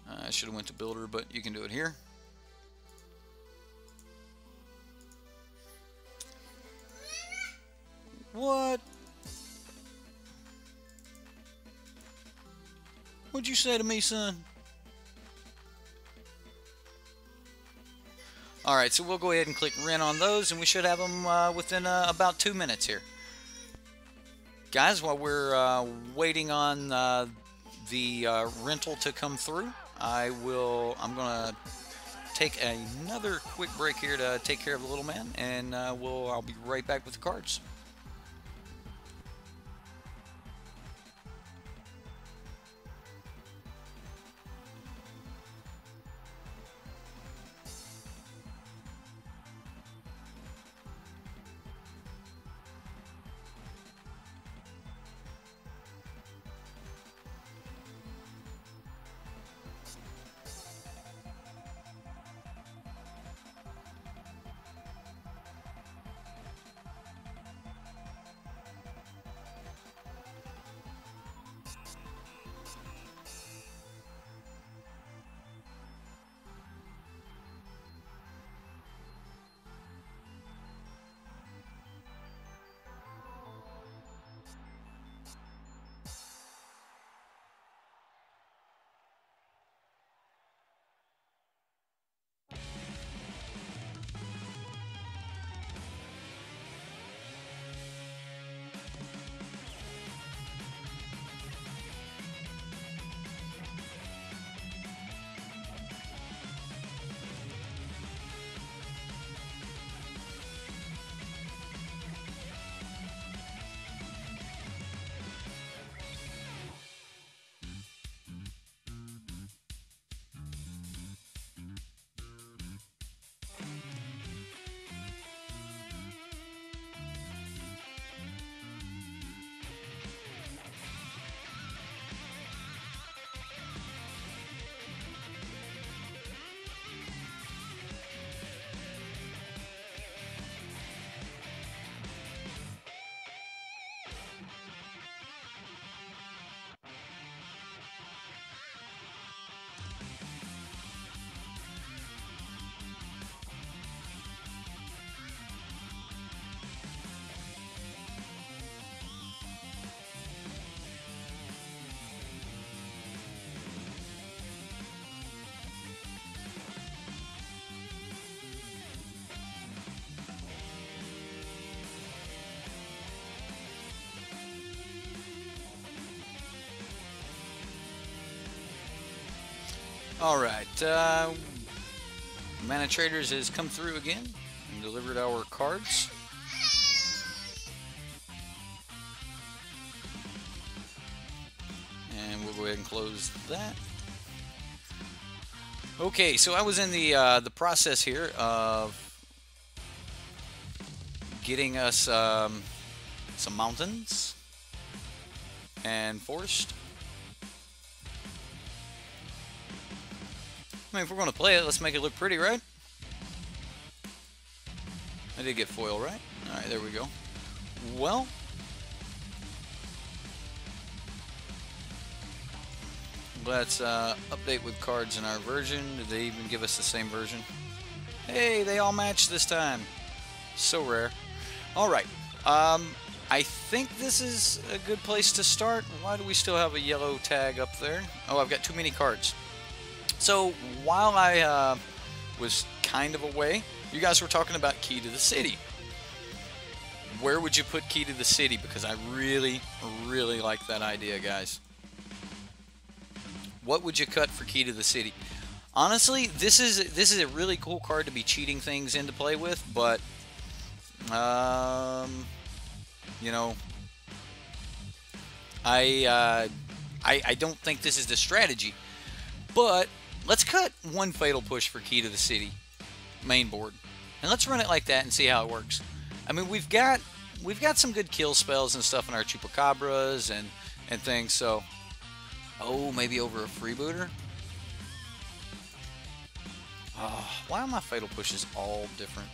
I should have went to Builder, but you can do it here. What? What'd you say to me, son? Alright, so we'll go ahead and click rent on those, and we should have them within about 2 minutes here. Guys, while we're waiting on the rental to come through, I'm going to take another quick break here to take care of the little man, and I'll be right back with the cards. Alright, Manatraders has come through again and delivered our cards. And we'll go ahead and close that. Okay, so I was in the process here of getting us some mountains and forest. I mean, if we're going to play it, let's make it look pretty, right? I did get foil, right? Alright, there we go. Well, let's update with cards in our version. Did they even give us the same version? Hey, they all match this time. So rare. Alright, I think this is a good place to start. Why do we still have a yellow tag up there? Oh, I've got too many cards. So, while I was kind of away, you guys were talking about Key to the City. Where would you put Key to the City? Because I really, really like that idea, guys. What would you cut for Key to the City? Honestly, this is a really cool card to be cheating things into play with, but you know, I don't think this is the strategy. But let's cut one Fatal Push for Key to the City main board, and let's run it like that and see how it works. I mean, we've got some good kill spells and stuff in our Chupacabras and things. So, oh, maybe over a freebooter. Oh, why are my Fatal Pushes all different?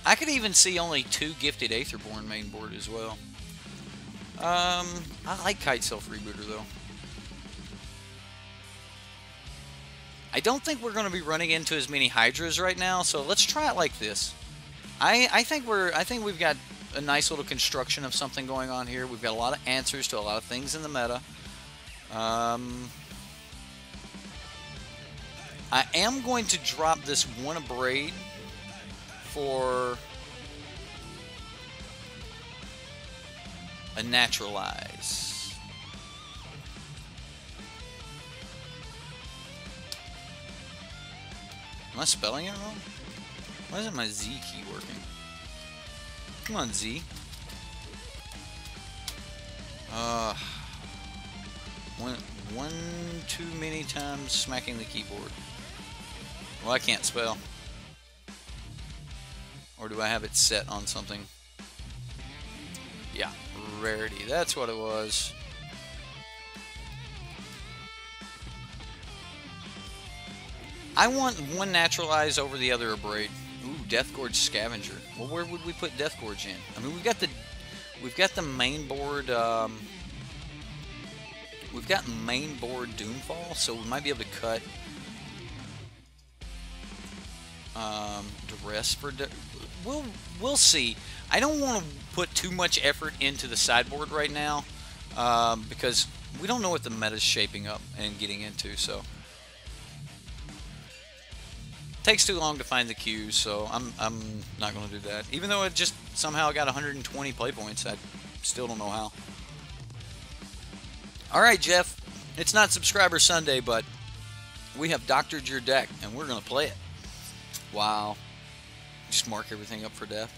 I could even see only 2 Gifted Aetherborn main board as well. I like Kite Sail Freebooter though. I don't think we're going to be running into as many Hydras right now, so let's try it like this. I think we've got a nice little construction of something going on here. We've got a lot of answers to a lot of things in the meta. I am going to drop this one Abrade for a Naturalize. Am I spelling it wrong? Why isn't my Z key working? Come on, Z. One too many times smacking the keyboard. Well, I can't spell. Or do I have it set on something? Yeah, rarity. That's what it was. I want one Naturalize over the other Abrade. Ooh, Death Gorge Scavenger. Well, where would we put Death Gorge in? I mean, we've got the main board. We've got main board Doomfall, so we might be able to cut Duress for. We'll see. I don't want to put too much effort into the sideboard right now because we don't know what the meta's shaping up and getting into. So takes too long to find the cues, so I'm not going to do that. Even though it just somehow got 120 play points, I still don't know how. All right, Jeff. It's not Subscriber Sunday, but we have doctored your deck, and we're going to play it. Wow. Just mark everything up for death.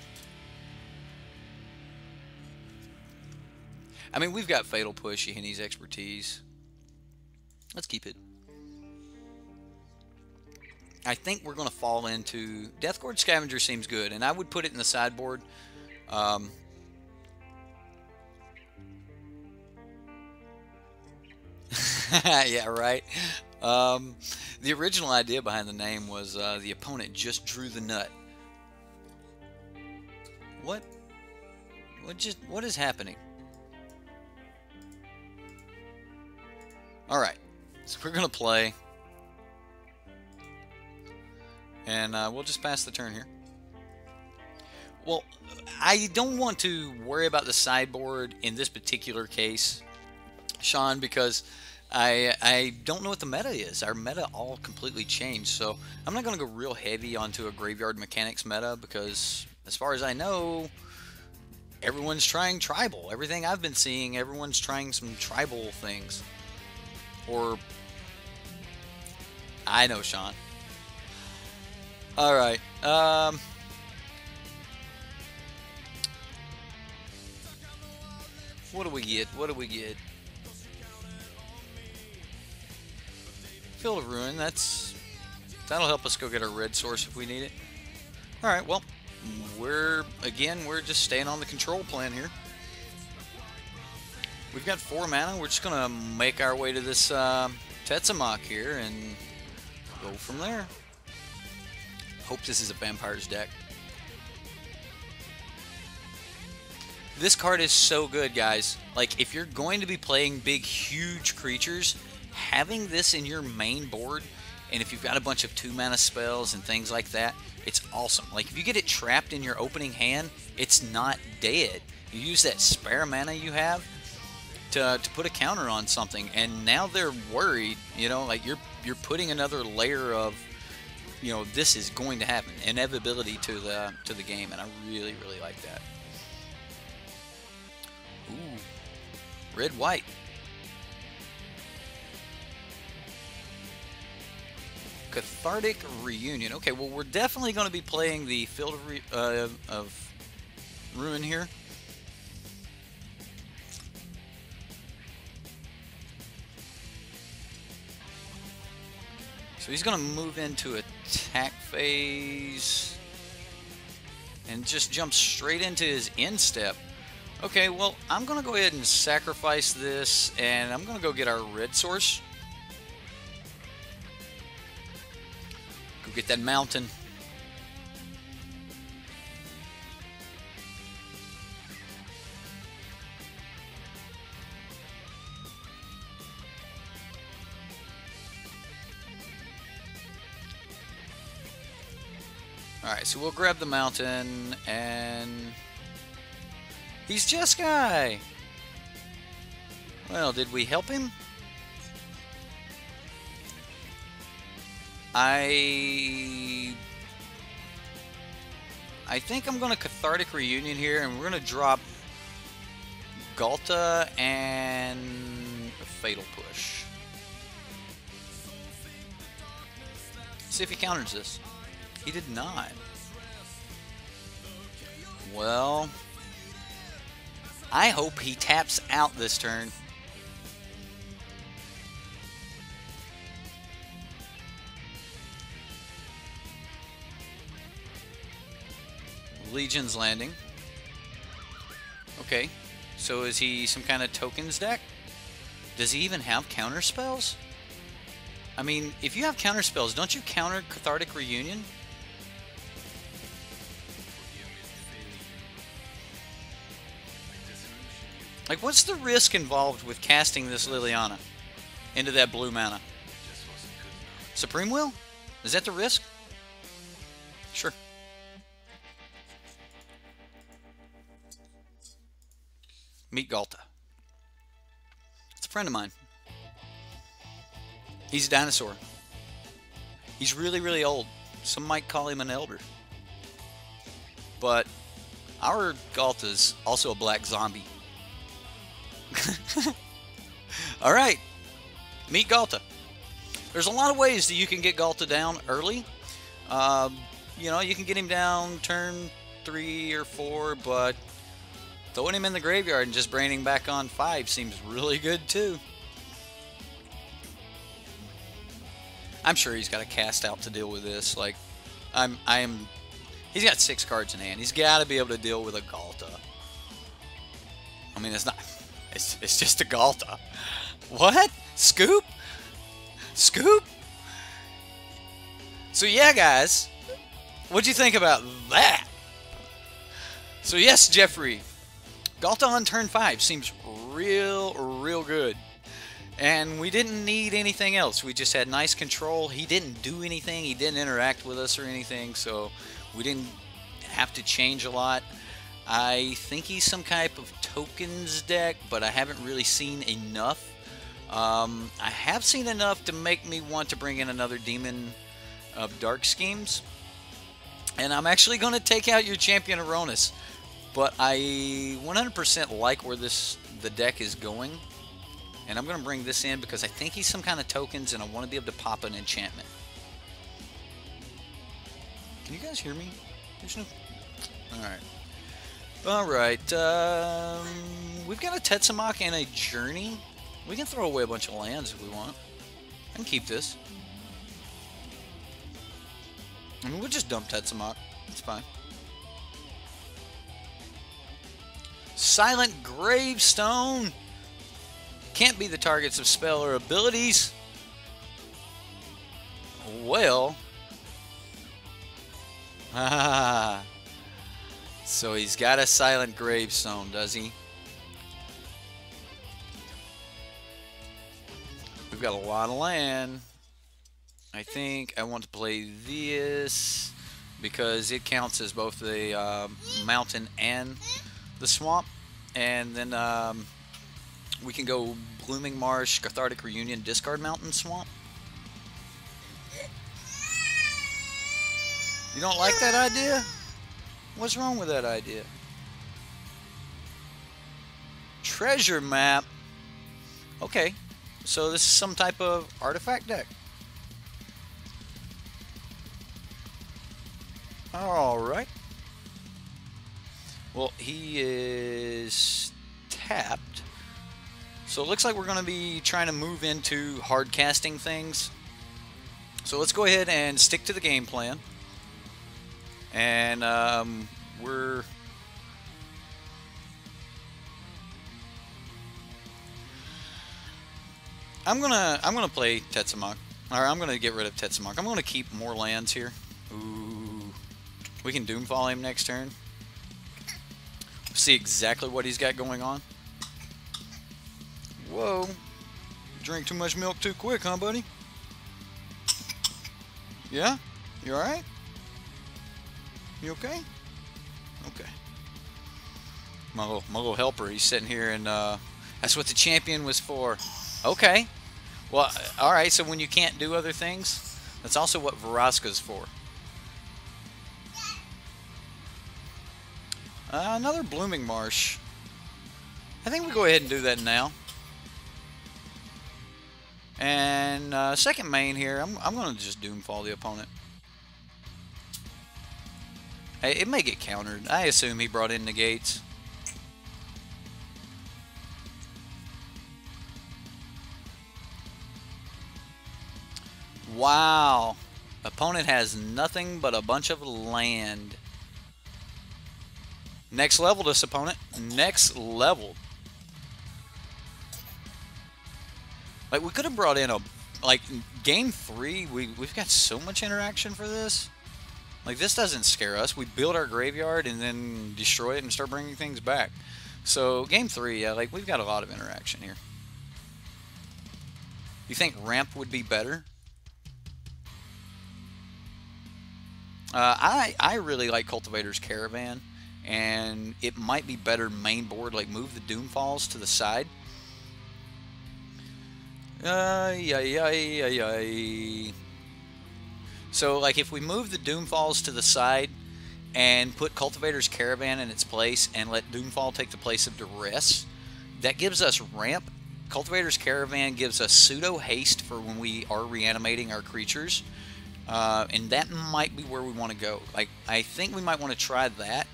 I mean, we've got Fatal Push, Yahenni's Expertise. Let's keep it. I think we're going to fall into... Death Gorge Scavenger seems good, and I would put it in the sideboard. Yeah, right. The original idea behind the name was the opponent just drew the nut. What is happening? Alright, so we're going to play. And we'll just pass the turn here. Well, I don't want to worry about the sideboard in this particular case, Sean, because I don't know what the meta is. Our meta all completely changed, so I'm not going to go real heavy onto a Graveyard Mechanics meta because, as far as I know, everyone's trying tribal. Everything I've been seeing, everyone's trying some tribal things. Or, I know, Sean. Alright, what do we get? What do we get? Field of Ruin, that's That'll help us go get our red source if we need it. Alright, well, we're just staying on the control plan here. We've got 4 mana. We're just going to make our way to this Tetsamok here and go from there. Hope this is a Vampires deck. This card is so good, guys. Like, if you're going to be playing big, huge creatures, having this in your main board, and if you've got a bunch of 2 mana spells and things like that, it's awesome. Like, if you get it trapped in your opening hand, it's not dead. You use that spare mana you have to put a counter on something, and now they're worried, you know, like you're putting another layer of, you know, this is going to happen, inevitability to the game, and I really, really like that. Ooh, red-white. Cathartic Reunion. Okay, well, we're definitely going to be playing the Field of Ruin here. So he's going to move into attack phase and just jump straight into his end step. Okay, well, I'm going to go ahead and sacrifice this, and I'm going to go get our red source. Go get that mountain. Alright, so we'll grab the mountain, and he's Jeskai! Well, did we help him? I think I'm going to Cathartic Reunion here, and we're going to drop Galta and a Fatal Push. See if he counters this. He did not. Well, I hope he taps out this turn. Legion's Landing. Okay, so is he some kind of tokens deck? Does he even have counter spells? I mean, if you have counter spells, don't you counter Cathartic Reunion? Like, what's the risk involved with casting this Liliana into that blue mana? Supreme Will? Is that the risk? Sure. Meet Galta. It's a friend of mine. He's a dinosaur. He's really, really old. Some might call him an elder. But our Galta's also a black zombie. Alright. Meet Galta. There's a lot of ways that you can get Galta down early. You know, you can get him down turn 3 or 4, but throwing him in the graveyard and just bringing him back on 5 seems really good too. I'm sure he's got a cast out to deal with this. Like, he's got 6 cards in hand. He's got to be able to deal with a Galta. I mean, it's not. It's just a Galta. What? Scoop? Scoop? So yeah, guys, what'd you think about that? So yes, Jeffrey, Galta on turn 5 seems real good. And we didn't need anything else. We just had nice control. He didn't do anything. He didn't interact with us or anything. So we didn't have to change a lot. I think he's some type of tokens deck, but I haven't really seen enough. I have seen enough to make me want to bring in another Demon of Dark Schemes. And I'm actually going to take out your Champion Aronis. But I 100% like where the deck is going. And I'm going to bring this in because I think he's some kind of tokens and I want to be able to pop an enchantment. Can you guys hear me? There's no... Alright. Alright. We've got a Tetsamok and a Journey. We can throw away a bunch of lands if we want. I can keep this. I mean, we'll just dump Tetsamok. It's fine. Silent Gravestone. Can't be the targets of spell or abilities. Well. So he's got a Silent Gravestone, does he? We've got a lot of land. I think I want to play this because it counts as both the mountain and the swamp. And then we can go Blooming Marsh, Cathartic Reunion, discard Mountain, Swamp. You don't like that idea? What's wrong with that idea? Treasure map. Okay, so this is some type of artifact deck. Alright. Well, he is tapped. So it looks like we're going to be trying to move into hard casting things. So let's go ahead and stick to the game plan. And I'm gonna play Tetsamok. Or I'm gonna get rid of Tetsamok. I'm gonna keep more lands here. Ooh. We can Doomfall him next turn. See exactly what he's got going on. Whoa. Drink too much milk too quick, huh, buddy? Yeah? You alright? You okay? Okay. My little helper, he's sitting here and that's what the champion was for. Okay. Well, alright, so when you can't do other things, that's also what Vraska's for. Another Blooming Marsh. I think we go ahead and do that now. And second main here, I'm going to just Doomfall the opponent. Hey, it may get countered. I assume he brought in negates. Wow. Opponent has nothing but a bunch of land. Next level, this opponent. Next level. Like, we could have brought in a... Like, game 3, we've got so much interaction for this. Like, this doesn't scare us. We build our graveyard and then destroy it and start bringing things back. So, game 3, yeah, like, we've got a lot of interaction here. You think ramp would be better? I really like Cultivator's Caravan. And it might be better main board, like move the Doomfalls to the side. So, like, if we move the Doomfalls to the side and put Cultivator's Caravan in its place and let Doomfall take the place of Duress, that gives us ramp. Cultivator's Caravan gives us pseudo haste for when we are reanimating our creatures. And that might be where we want to go. Like, I think we might want to try that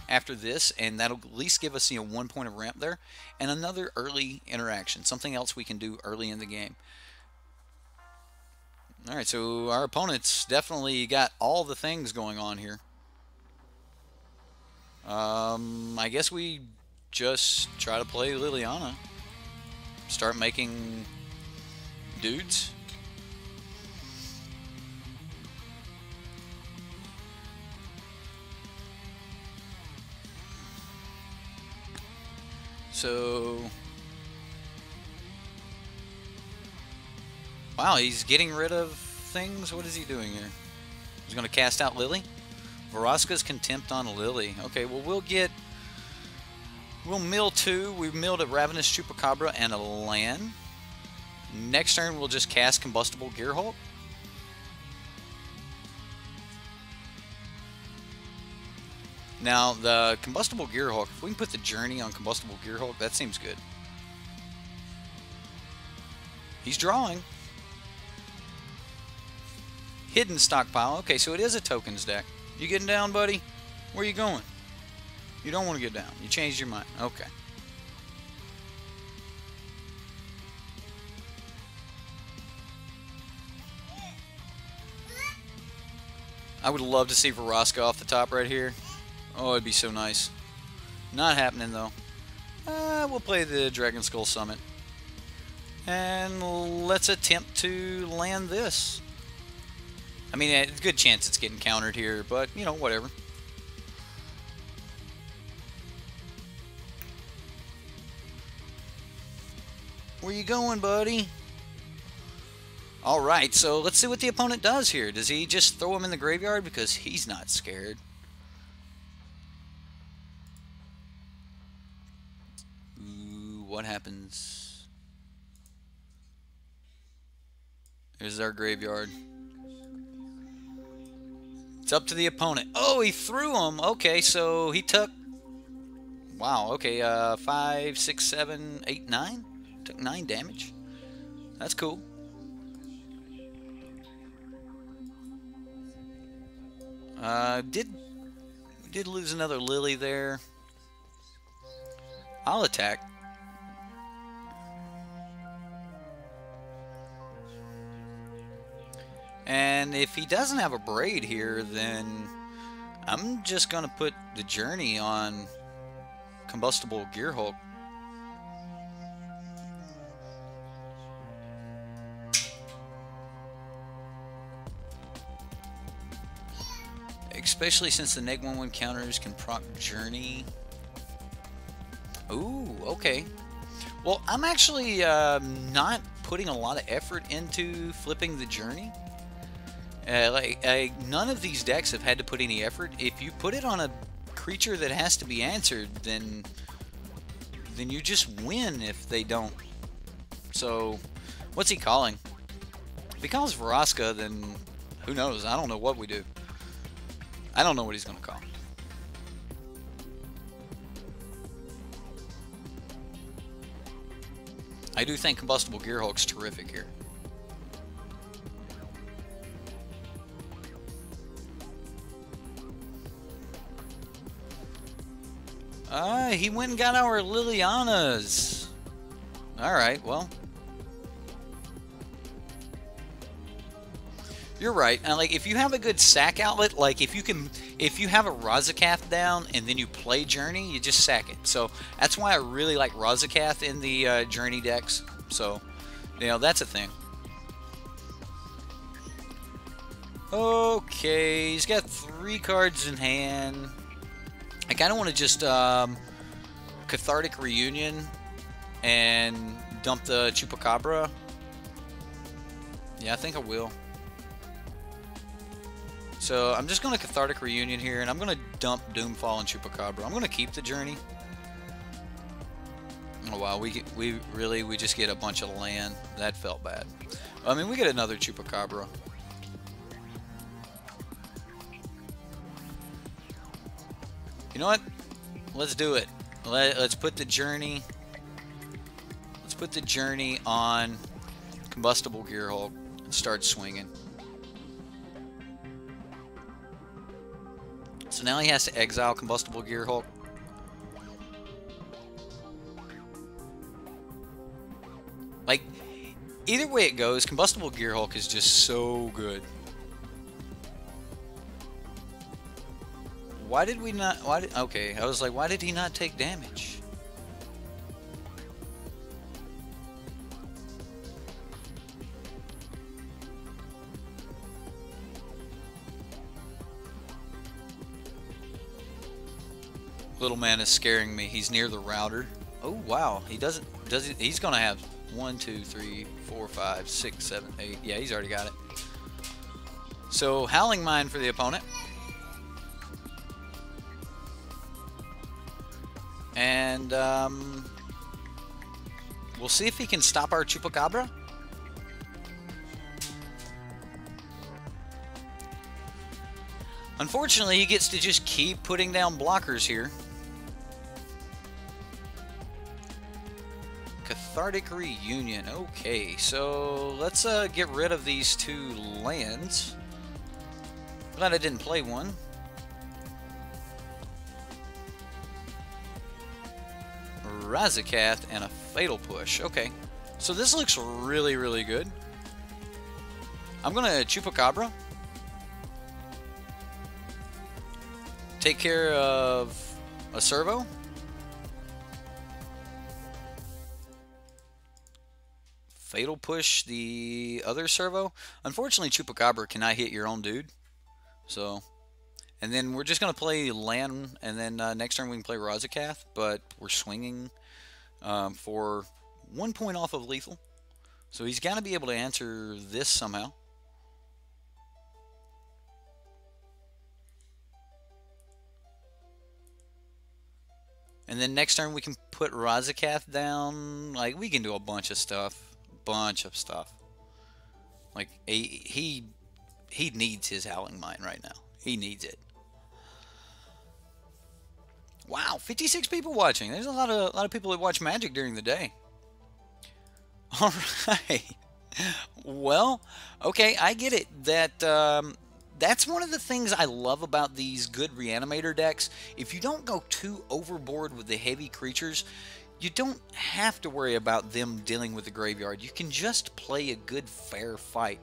after this, and that'll at least give us, 1 point of ramp there, and another early interaction, something else we can do early in the game. All right, so our opponent's definitely got all the things going on here. I guess we just try to play Liliana, start making dudes. So, wow, he's getting rid of things. What is he doing here? He's going to cast out Lily. Vraska's Contempt on Lily. Okay, well, we'll mill 2. We've milled a Ravenous Chupacabra and a land. Next turn, we'll just cast Combustible Gearhulk. Now, the Combustible Gearhulk, if we can put the Journey on Combustible Gearhulk, that seems good. He's drawing. Hidden Stockpile. Okay, so it is a tokens deck. You getting down, buddy? Where you going? You don't want to get down. You changed your mind. Okay. I would love to see Vraska off the top right here. Oh, it'd be so nice. Not happening though. We'll play the Dragon Skull Summit. And let's attempt to land this. I mean, it's a good chance it's getting countered here, but, you know, whatever. Where you going, buddy? Alright, so let's see what the opponent does here. Does he just throw him in the graveyard? Because he's not scared. Ooh, what happens? Here's our graveyard. It's up to the opponent. Oh, he threw him. Okay, so he took... Wow, okay, 5, 6, 7, 8, 9? Took 9 damage. That's cool. Did lose another Lily there. I'll attack. And if he doesn't have a Braid here, then I'm just going to put the Journey on Combustible Gearhulk. Especially since the neg 1/1 counters can proc Journey. Ooh, okay. Well, I'm actually not putting a lot of effort into flipping the Journey. None of these decks have had to put any effort. If you put it on a creature that has to be answered, then you just win if they don't. So, what's he calling? If he calls Vraska, then who knows? I don't know what we do. I don't know what he's going to call. I do think Combustible Gearhulk's terrific here. He went and got our Lilianas. Alright, well. You're right. And like, if you have a good sack outlet, like if you have a Razakath down and then you play Journey, you just sack it. So that's why I really like Razakath in the Journey decks. So, you know, that's a thing. Okay, he's got 3 cards in hand. I kind of want to just Cathartic Reunion and dump the Chupacabra. Yeah, I think I will. So I'm just going to Cathartic Reunion here, and I'm going to dump Doomfall and Chupacabra. I'm going to keep the Journey. Oh wow, we just get a bunch of land. That felt bad. I mean, we get another Chupacabra. You know what? Let's do it. Let's put the Journey. Let's put the Journey on Combustible Gearhulk and start swinging. So now he has to exile Combustible Gearhulk. Like, either way it goes, Combustible Gearhulk is just so good. Why did we not... okay, I was like, why did he not take damage? Little man is scaring me. He's near the router. Oh, wow. He doesn't... he's going to have 1, 2, 3, 4, 5, 6, 7, 8. Yeah, he's already got it. So, Howling Mine for the opponent. And, we'll see if he can stop our Chupacabra. Unfortunately, he gets to just keep putting down blockers here. Cathartic Reunion. Okay, so let's get rid of these 2 lands. Glad I didn't play one. Razakath and a Fatal Push. Okay, so this looks really, really good. I'm gonna Chupacabra. take care of a servo. Fatal push the other servo. Unfortunately, Chupacabra cannot hit your own dude. So, and then we're just going to play land, and then next turn we can play Razakath, but we're swinging for 1 point off of lethal. So he's got to be able to answer this somehow. And then next turn we can put Razakath down. Like, we can do a bunch of stuff. Like, he needs his Howling Mine right now. He needs it. Wow, 56 people watching. There's a lot of people that watch Magic during the day. All right. Well, okay, I get it. That's one of the things I love about these good Reanimator decks. If you don't go too overboard with the heavy creatures, you don't have to worry about them dealing with the graveyard. You can just play a good, fair fight.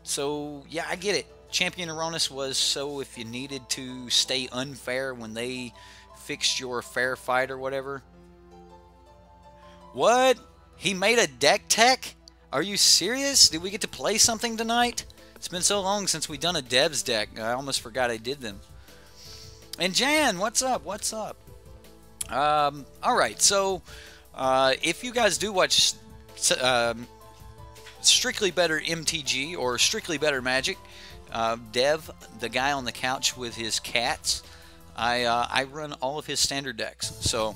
So, yeah, I get it. Champion Erroneous was so if you needed to stay unfair when they fixed your fair fight or whatever. What? He made a deck tech? Are you serious? Did we get to play something tonight? It's been so long since we done a Devs deck. I almost forgot I did them. And Jan, what's up? What's up? Alright, so if you guys do watch Strictly Better MTG or Strictly Better Magic, Dev, the guy on the couch with his cats, I run all of his standard decks. So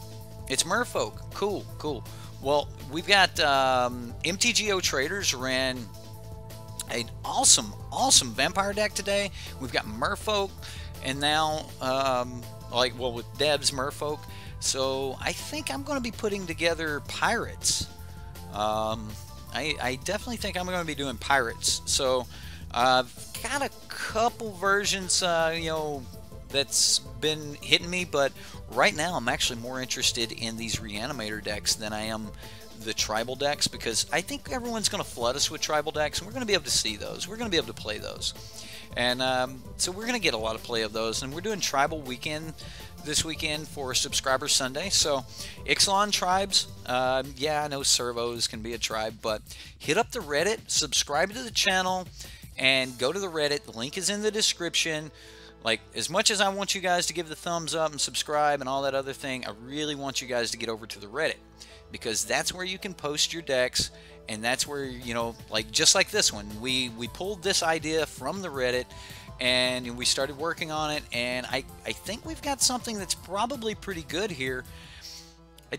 it's Merfolk. Cool, cool. Well, we've got MTGO Traders ran an awesome vampire deck today. We've got Merfolk, and now with Dev's Merfolk. So I think I'm going to be putting together pirates. I definitely think I'm going to be doing pirates. So I've got a couple versions, that's been hitting me, but right now I'm actually more interested in these Reanimator decks than I am the tribal decks, because I think everyone's going to flood us with tribal decks, and we're going to be able to see those. We're going to be able to play those. And so we're going to get a lot of play of those, and we're doing Tribal Weekend this weekend for Subscriber Sunday. So Ixalan tribes, yeah, I know servos can be a tribe, but hit up the Reddit, subscribe to the channel, and go to the Reddit. The link is in the description. Like, as much as I want you guys to give the thumbs up and subscribe and all that other thing, I really want you guys to get over to the Reddit, because that's where you can post your decks, and that's where, like just like this one, we pulled this idea from the Reddit, and we started working on it, and I think we've got something that's probably pretty good here. I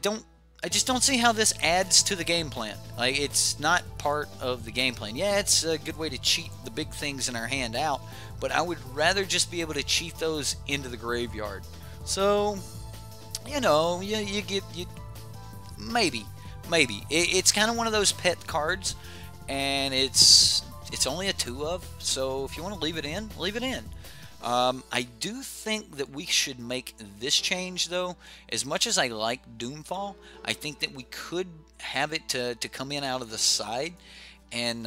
just don't see how this adds to the game plan. Like, it's not part of the game plan. Yeah, it's a good way to cheat the big things in our hand out, but I would rather just be able to cheat those into the graveyard. So, maybe. It's kind of one of those pet cards, and it's only a 2 of, so if you want to leave it in, leave it in. I do think that we should make this change, though. As much as I like Doomfall, I think that we could have it to come in out of the side, and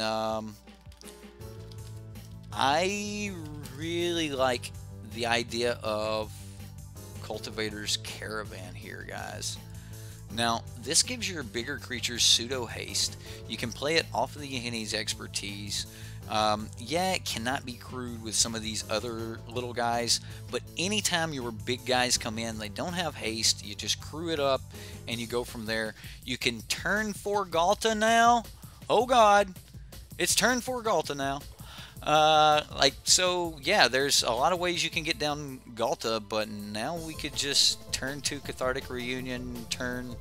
I really like the idea of Cultivator's Caravan here, guys. Now, this gives your bigger creatures pseudo haste. You can play it off of the Yahine's expertise. Yeah, it cannot be crewed with some of these other little guys, but anytime your big guys come in, they don't have haste. You just crew it up, and you go from there. You can turn 4 Galta now. Oh God, it's turn 4 Galta now. So yeah, there's a lot of ways you can get down Galta, but now we could just turn 2 Cathartic Reunion, turn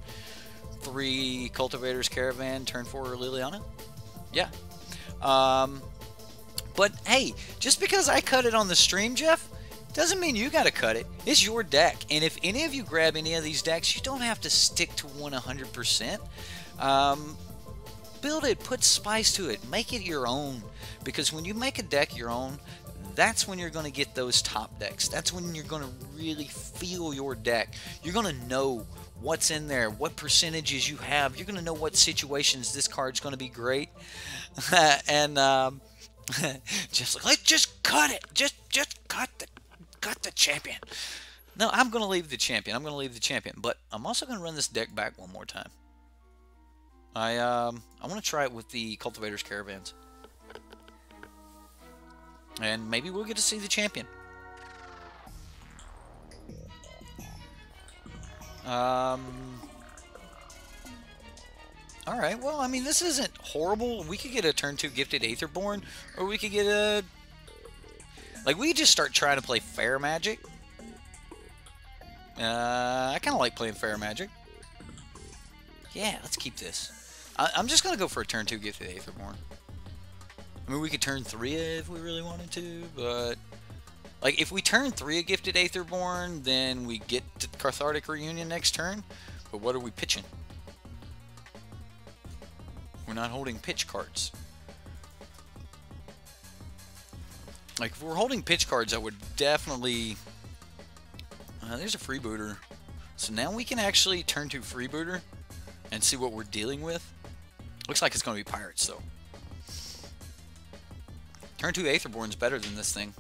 3 Cultivator's Caravan, turn 4 Liliana. Yeah. But hey, just because I cut it on the stream, Jeff, doesn't mean you gotta cut it. It's your deck, and if any of you grab any of these decks, you don't have to stick to one 100%. Build it, put spice to it, make it your own, because when you make a deck your own, that's when you're going to get those top decks. That's when you're going to really feel your deck. You're going to know what's in there, what percentages you have. You're going to know what situations this card's going to be great. And just like, let's just cut it. Just cut the champion. No, I'm going to leave the champion. I'm going to leave the champion. But I'm also going to run this deck back one more time. I want to try it with the Cultivator's Caravans. And maybe we'll get to see the champion. Alright, well, I mean, this isn't horrible. We could get a turn 2 Gifted Aetherborn, or we could get a... Like, we could just start trying to play Fair Magic. I kind of like playing Fair Magic. Yeah, let's keep this. I'm just going to go for a turn 2 Gifted Aetherborn. I mean, we could turn 3 if we really wanted to, but... Like, if we turn 3 a Gifted Aetherborn, then we get to Cathartic Reunion next turn. But what are we pitching? We're not holding pitch cards. Like, if we're holding pitch cards, I would definitely... there's a freebooter. So now we can actually turn to freebooter and see what we're dealing with. Looks like it's going to be pirates, though. Turn 2 Aetherborn's better than this thing.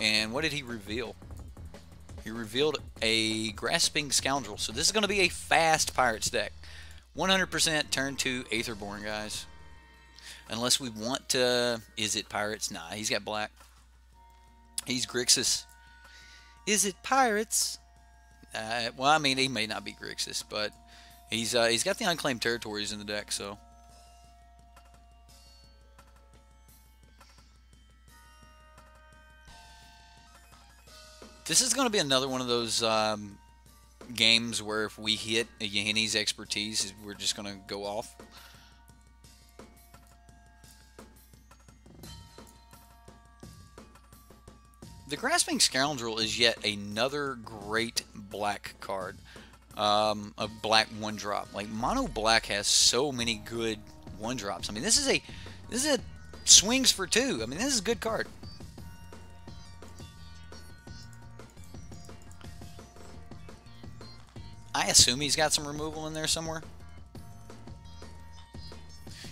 And what did he reveal? He revealed a Grasping Scoundrel. So this is going to be a fast pirates deck. 100% turn 2 Aetherborn, guys. Unless we want to... Is it pirates? Nah, he's got black. He's Grixis. Is it pirates? Well, I mean, he may not be Grixis, but he's got the unclaimed territories in the deck, so... This is going to be another one of those games where if we hit a Yahenni's expertise, we're just going to go off. The Grasping Scoundrel is yet another great black card. A black 1-drop. Like, Mono Black has so many good 1-drops. I mean, this is a swings for 2. I mean, this is a good card. I assume he's got some removal in there somewhere.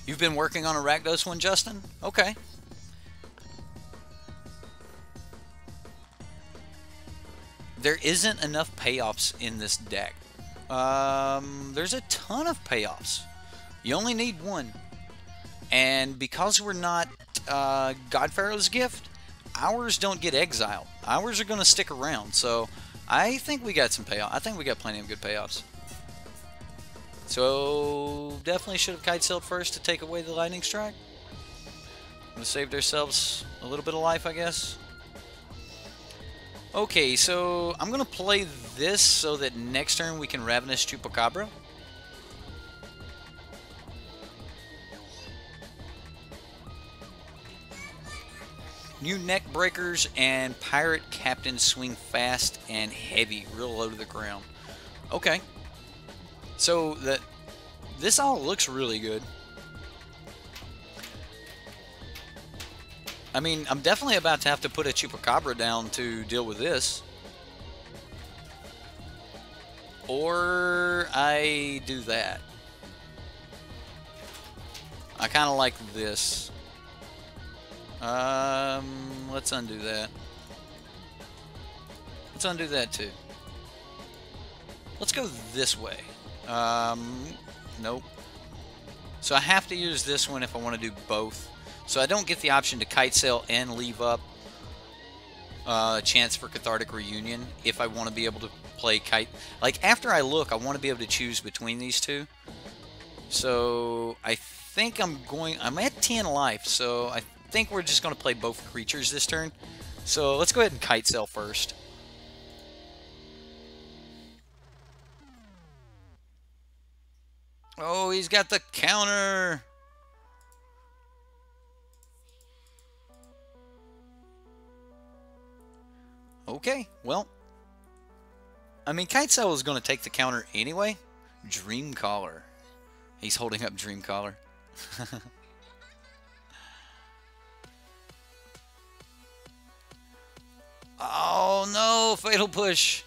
You've been working on a Rakdos one, Justin? Okay. There isn't enough payoffs in this deck. There's a ton of payoffs. You only need one. And because we're not Godpharaoh's Gift, ours don't get exiled. Ours are going to stick around, so... I think we got some payoff. I think we got plenty of good payoffs. So definitely should have kite sailed first to take away the lightning strike. We saved ourselves a little bit of life, I guess. Okay, so I'm gonna play this so that next turn we can Ravenous Chupacabra. New neck breakers and pirate captains swing fast and heavy, real low to the ground. Okay, so this all looks really good. I mean, I'm definitely about to have to put a Chupacabra down to deal with this, or I do that. I kind of like this. Let's undo that. Let's undo that too. Let's go this way. Nope. So I have to use this one if I want to do both. So I don't get the option to kite sail and leave up a chance for Cathartic Reunion if I want to be able to play kite. Like, after I look, I want to be able to choose between these two. So I think I'm at 10 life, so I think we're just going to play both creatures this turn. So let's go ahead and kite sail first. Oh, he's got the counter. Okay, well, I mean, kite sail is going to take the counter anyway. Dreamcaller. He's holding up Dreamcaller. Oh no, Fatal Push.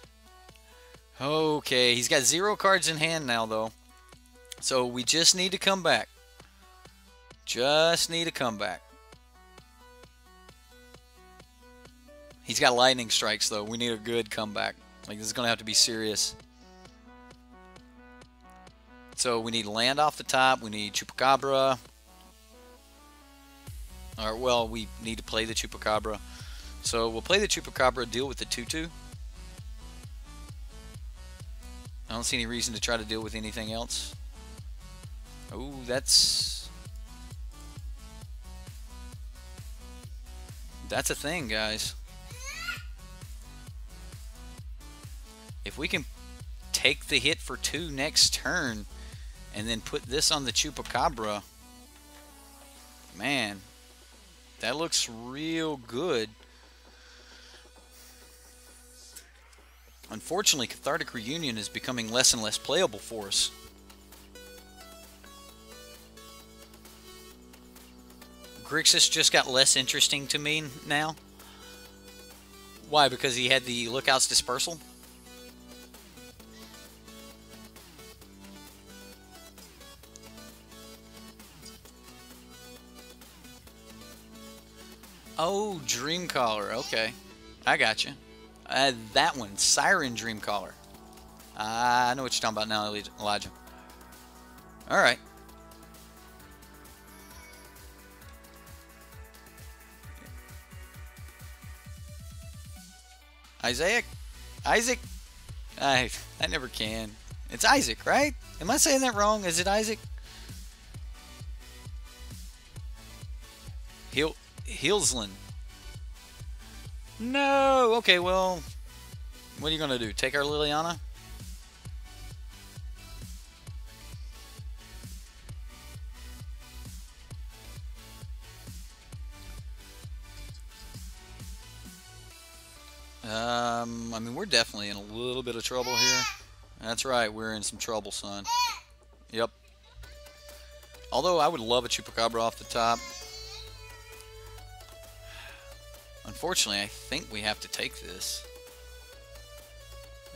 Okay, he's got 0 cards in hand now though. So we just need to come back. Just need to come back. He's got lightning strikes though. We need a good comeback. Like, this is going to have to be serious. So we need land off the top. We need Chupacabra. Or, well, we need to play the Chupacabra. So we'll play the Chupacabra, deal with the 2/2. I don't see any reason to try to deal with anything else. Oh, that's a thing, guys. If we can take the hit for 2 next turn and then put this on the Chupacabra, man, that looks real good. Unfortunately, Cathartic Reunion is becoming less and less playable for us. Grixis just got less interesting to me now. Why? Because he had the Lookout's Dispersal? Oh, Dreamcaller. Okay. I got you. That one. Siren Dreamcaller. I know what you're talking about now, Elijah. Alright. Isaac? I never can. It's Isaac, right? Am I saying that wrong? Is it Isaac? Healsland. No! Okay, well, what are you going to do? Take our Liliana? I mean, we're definitely in a little bit of trouble here. That's right, we're in some trouble, son. Yep. Although I would love a Chupacabra off the top. Unfortunately, I think we have to take this.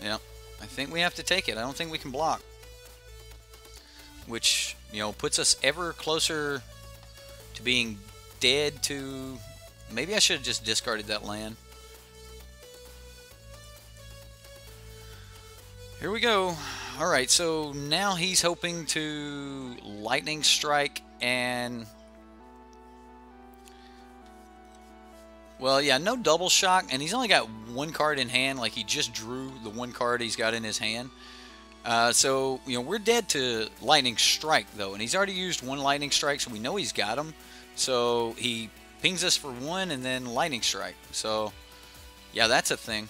Yeah, I think we have to take it. I don't think we can block. Which, you know, puts us ever closer to being dead to... Maybe I should have just discarded that land. Here we go. Alright, so now he's hoping to Lightning Strike and... Well, yeah, no double shock, and he's only got 1 card in hand. Like, he just drew the 1 card he's got in his hand. So, you know, we're dead to Lightning Strike, though, and he's already used 1 Lightning Strike, so we know he's got him. So, he pings us for 1 and then Lightning Strike. So, yeah, that's a thing.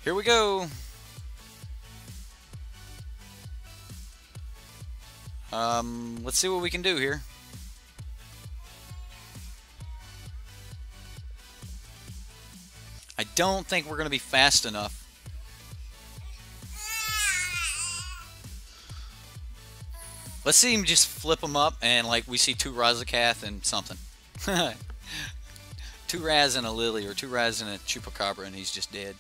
Here we go. Let's see what we can do here. I don't think we're going to be fast enough. Let's see him just flip them up and like we see 2 Razakath and something. 2 Raz and a Lily, or 2 Raz and a Chupacabra, and he's just dead.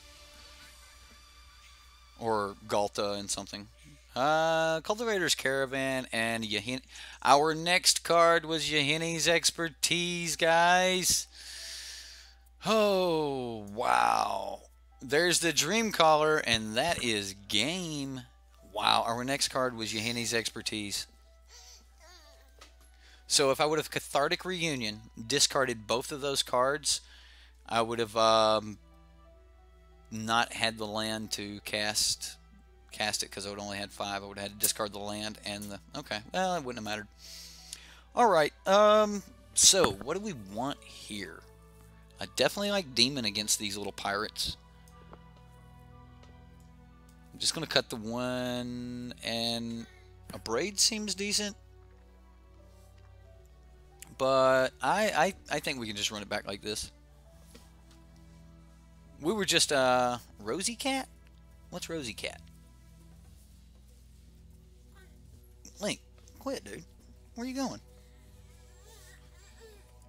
Or Galta and something. Cultivator's Caravan and Yahin. Our next card was Yahini's Expertise, guys. Oh, wow. There's the Dreamcaller, and that is game. Wow, our next card was Yahini's Expertise. So if I would have Cathartic Reunion, discarded both of those cards, I would have not had the land to cast it because I would only had 5. I would have had to discard the land and the... Okay, well, it wouldn't have mattered. Alright, so what do we want here? I definitely like Demon against these little pirates. I'm just going to cut the 1, and a Braid seems decent. But I think we can just run it back like this. We were just, Rosie Cat? What's Rosie Cat? Link, quit, dude. Where are you going?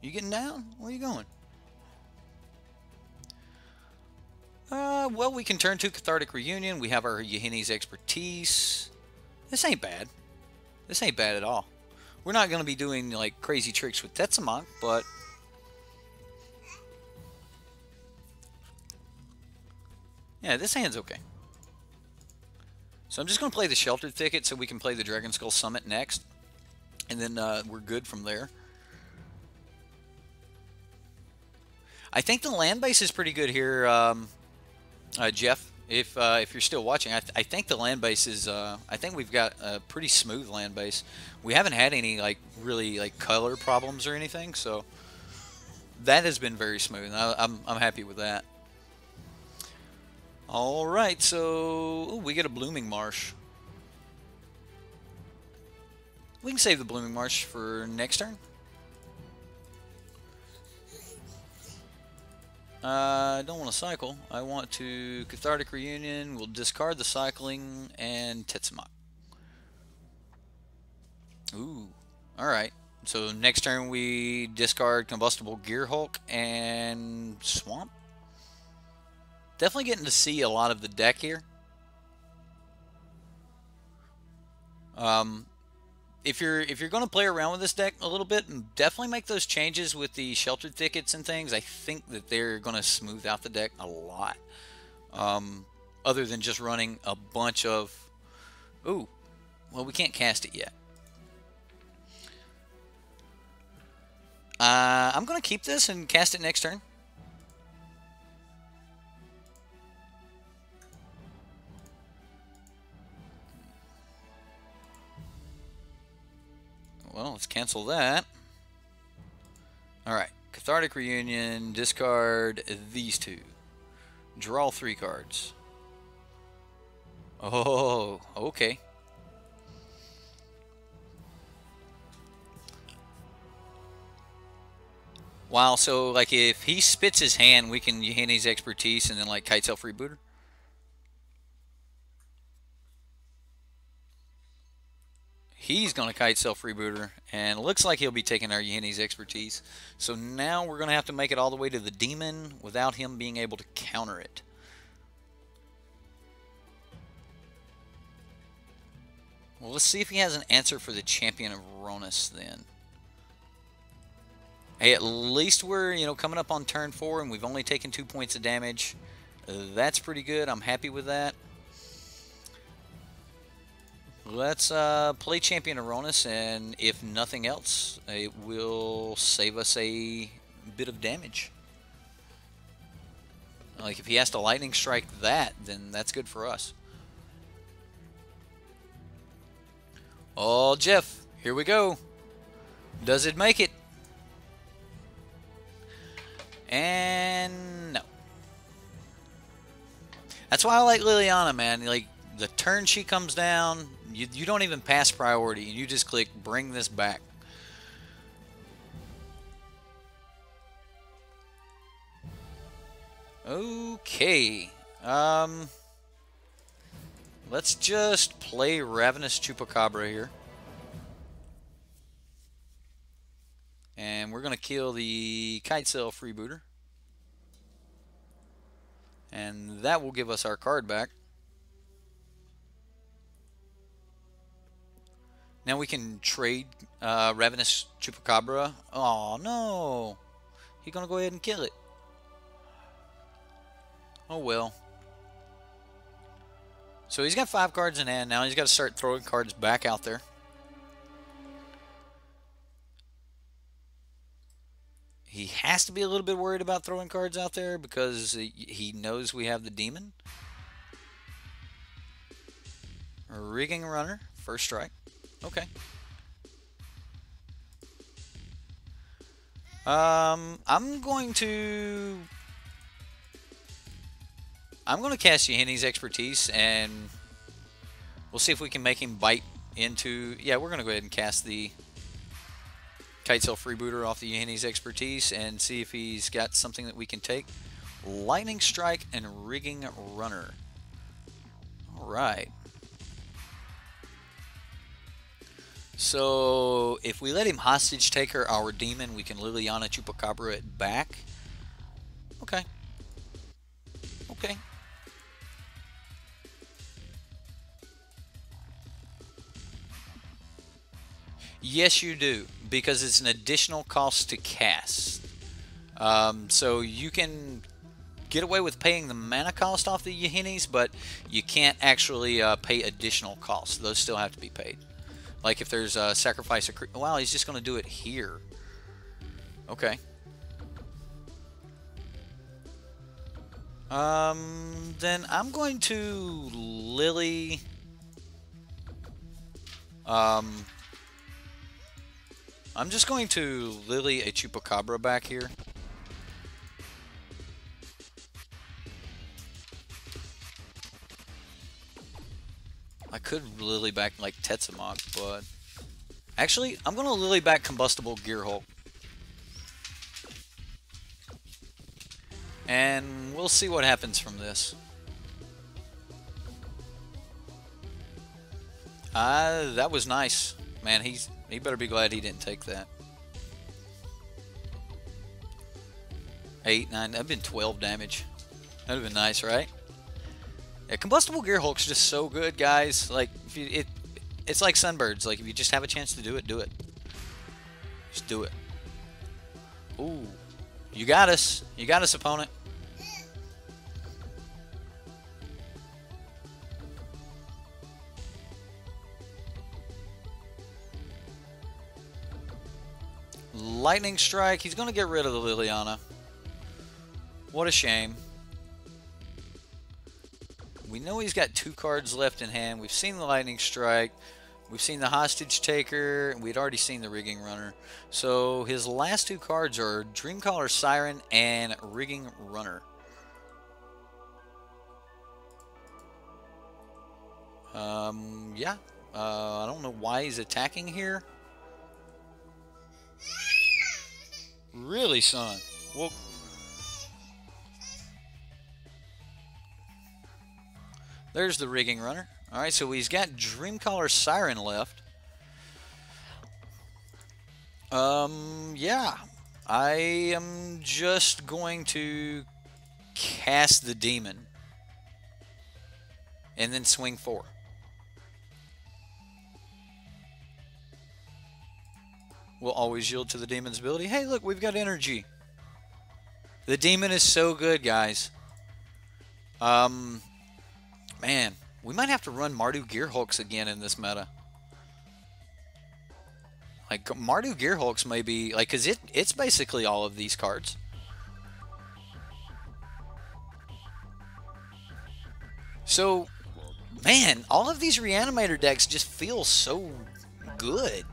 You getting down? Where are you going? Well, we can turn to Cathartic Reunion. We have our Yahini's Expertise. This ain't bad. This ain't bad at all. We're not going to be doing, like, crazy tricks with Tetsamok, but Yeah, this hand's okay. So I'm just going to play the Sheltered Thicket so we can play the Dragon Skull Summit next. And then we're good from there. I think the land base is pretty good here, Jeff. If you're still watching, I think the land base is. I think we've got a pretty smooth land base. We haven't had any like really like color problems or anything, so that has been very smooth. I'm happy with that. All right, so ooh, we get a blooming marsh. We can save the blooming marsh for next turn. I don't want to cycle. I want to Cathartic Reunion. We'll discard the cycling and Tetsumak. Ooh, alright. So next turn we discard Combustible Gear Hulk and Swamp. Definitely getting to see a lot of the deck here. If you're going to play around with this deck a little bit, definitely make those changes with the Sheltered Thickets and things. I think that they're going to smooth out the deck a lot. Other than just running a bunch of... Ooh, well, we can't cast it yet. I'm going to keep this and cast it next turn. Well, let's cancel that. Alright, Cathartic Reunion, discard these two. Draw 3 cards. Oh, okay. Wow, so like if he spits his hand, we can hand his expertise and then like Kite Sail Freebooter? He's going to Kite Sail Freebooter, and it looks like he'll be taking our Yahenni's expertise. So now we're going to have to make it all the way to the demon without him being able to counter it. Well, let's see if he has an answer for the Champion of Ronus then. Hey, at least we're, you know, coming up on turn 4 and we've only taken 2 points of damage. That's pretty good. I'm happy with that. Let's play Champion of Ronus, and if nothing else, it will save us a bit of damage. Like, if he has to Lightning Strike that, then that's good for us. Oh, Jeff, here we go. Does it make it? And no. That's why I like Liliana, man. Like, the turn she comes down, you don't even pass priority. You just click bring this back. Okay. Let's just play Ravenous Chupacabra here. And we're going to kill the Kite Sail Freebooter. And that will give us our card back. Now we can trade Ravenous Chupacabra. Oh no! He's gonna go ahead and kill it. Oh well. So he's got 5 cards in hand now. He's got to start throwing cards back out there. He has to be a little bit worried about throwing cards out there because he knows we have the demon. Rigging Runner, first strike. Okay. I'm going to cast Yahenni's expertise, and we'll see if we can make him bite into. Yeah, we're going to go ahead and cast the Kite Sail Freebooter off the Yahenni's expertise and see if he's got something that we can take. Lightning Strike and Rigging Runner. All right. So, if we let him hostage take our demon, we can Liliana Chupacabra it back. Okay. Okay. Yes, you do, because it's an additional cost to cast. So you can get away with paying the mana cost off the Yahinis, but you can't actually pay additional costs. Those still have to be paid. Like if there's a sacrifice of... Wow, he's just going to do it here. Okay. Then I'm going to Lily... I'm just going to Lily a Chupacabra back here. I could Lily back like Tetsamok, but... Actually, I'm going to Lily back Combustible Gearhulk. And we'll see what happens from this. That was nice. Man, he better be glad he didn't take that. 8, 9, that'd been 12 damage. That'd have been nice, right? Yeah, Combustible Gearhulk's just so good, guys. Like, if you, it's like Sunbirds. Like, if you just have a chance to do it, do it. Just do it. Ooh. You got us. You got us, opponent. Lightning Strike. He's going to get rid of the Liliana. What a shame. We know he's got 2 cards left in hand. We've seen the Lightning Strike. We've seen the Hostage Taker. We'd already seen the Rigging Runner. So his last 2 cards are Dreamcaller Siren and Rigging Runner. Yeah. I don't know why he's attacking here. Really, son? Well, there's the Rigging Runner. Alright, so he's got Dreamcaller Siren left. Yeah. I am just going to cast the Demon. And then swing 4. We'll always yield to the Demon's ability. Hey, look, we've got energy. The Demon is so good, guys. Man, we might have to run Mardu Gearhulks again in this meta. Like, Mardu Gearhulks may be... Like, because it's basically all of these cards. So, man, all of these Reanimator decks just feel so good.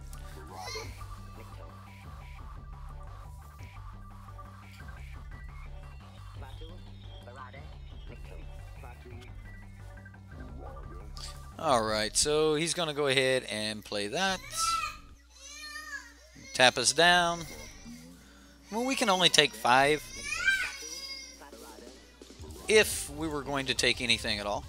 Alright, so he's going to go ahead and play that. Tap us down. Well, we can only take 5. If we were going to take anything at all.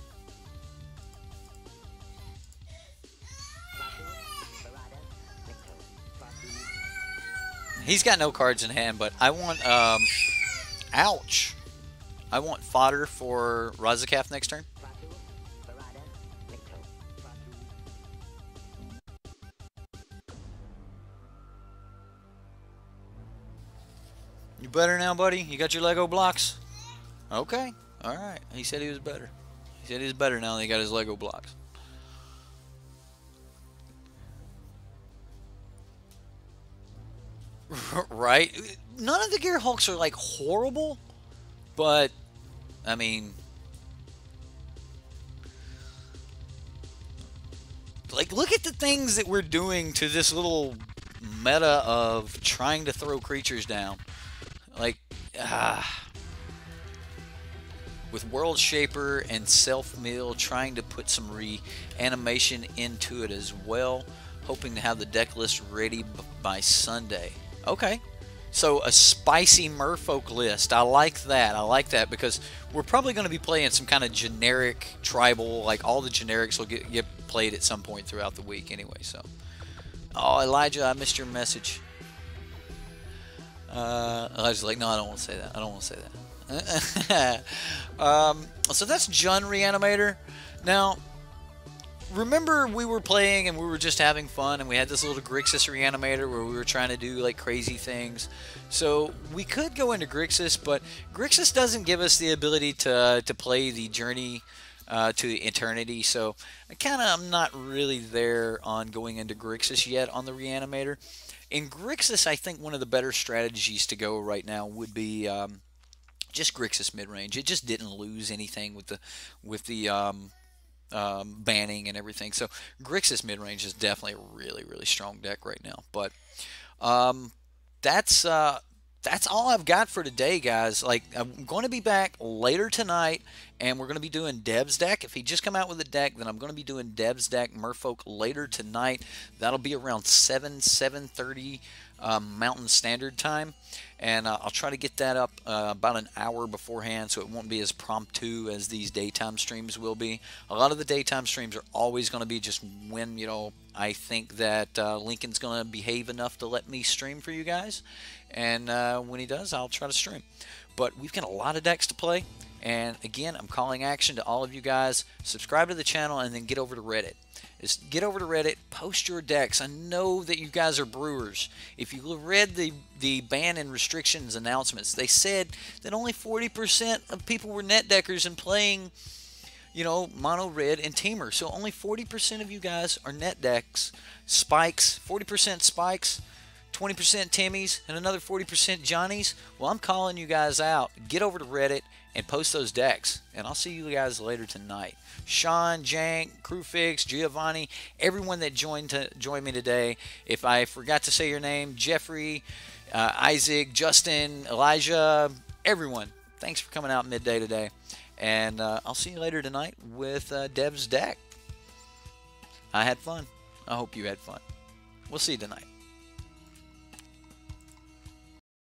He's got no cards in hand, but I want, ouch. I want fodder for Razakaf next turn. You better now, buddy? You got your Lego blocks? Okay. Alright. He said he was better. He said he was better now that he got his Lego blocks. Right? None of the Gearhulks are, like, horrible. But, I mean... Like, look at the things that we're doing to this little meta of trying to throw creatures down. Like, with World Shaper and Self-Mill, trying to put some reanimation into it as well, hoping to have the deck list ready by Sunday. Okay, so a spicy Merfolk list. I like that. I like that because we're probably going to be playing some kind of generic tribal. Like all the generics will get played at some point throughout the week anyway. So, oh Elijah, I missed your message. Elijah's like, no, I don't want to say that. I don't want to say that. So that's Jun Reanimator. Now, remember we were playing and we were just having fun, and we had this little Grixis Reanimator where we were trying to do like crazy things. So we could go into Grixis, but Grixis doesn't give us the ability to play the journey to eternity. So I'm not really there on going into Grixis yet on the Reanimator. In Grixis, I think one of the better strategies to go right now would be just Grixis mid range. It just didn't lose anything with the banning and everything. So Grixis mid range is definitely a really really strong deck right now. But um, that's all I've got for today, guys. Like, I'm going to be back later tonight, and we're going to be doing Dev's deck. If he just come out with a deck, then I'm going to be doing Dev's deck Merfolk later tonight. That'll be around 7:30 Mountain Standard Time, and I'll try to get that up about an hour beforehand, so it won't be as promptu as these daytime streams will be. A lot of the daytime streams are always going to be just when, I think that Lincoln's going to behave enough to let me stream for you guys. And when he does, I'll try to stream. But we've got a lot of decks to play. And again, I'm calling action to all of you guys. Subscribe to the channel and then get over to Reddit. Just get over to Reddit, post your decks. I know that you guys are brewers. If you read the ban and restrictions announcements, they said that only 40% of people were net deckers and playing, mono red and teamer. So only 40% of you guys are net decks, spikes, 40% spikes, 20% Timmys, and another 40% Johnnies. Well, I'm calling you guys out. Get over to Reddit and post those decks, and I'll see you guys later tonight. Sean, Jank, Crewfix, Giovanni, everyone that joined me today. If I forgot to say your name, Jeffrey, Isaac, Justin, Elijah, everyone, thanks for coming out midday today. And I'll see you later tonight with Dev's deck. I had fun. I hope you had fun. We'll see you tonight.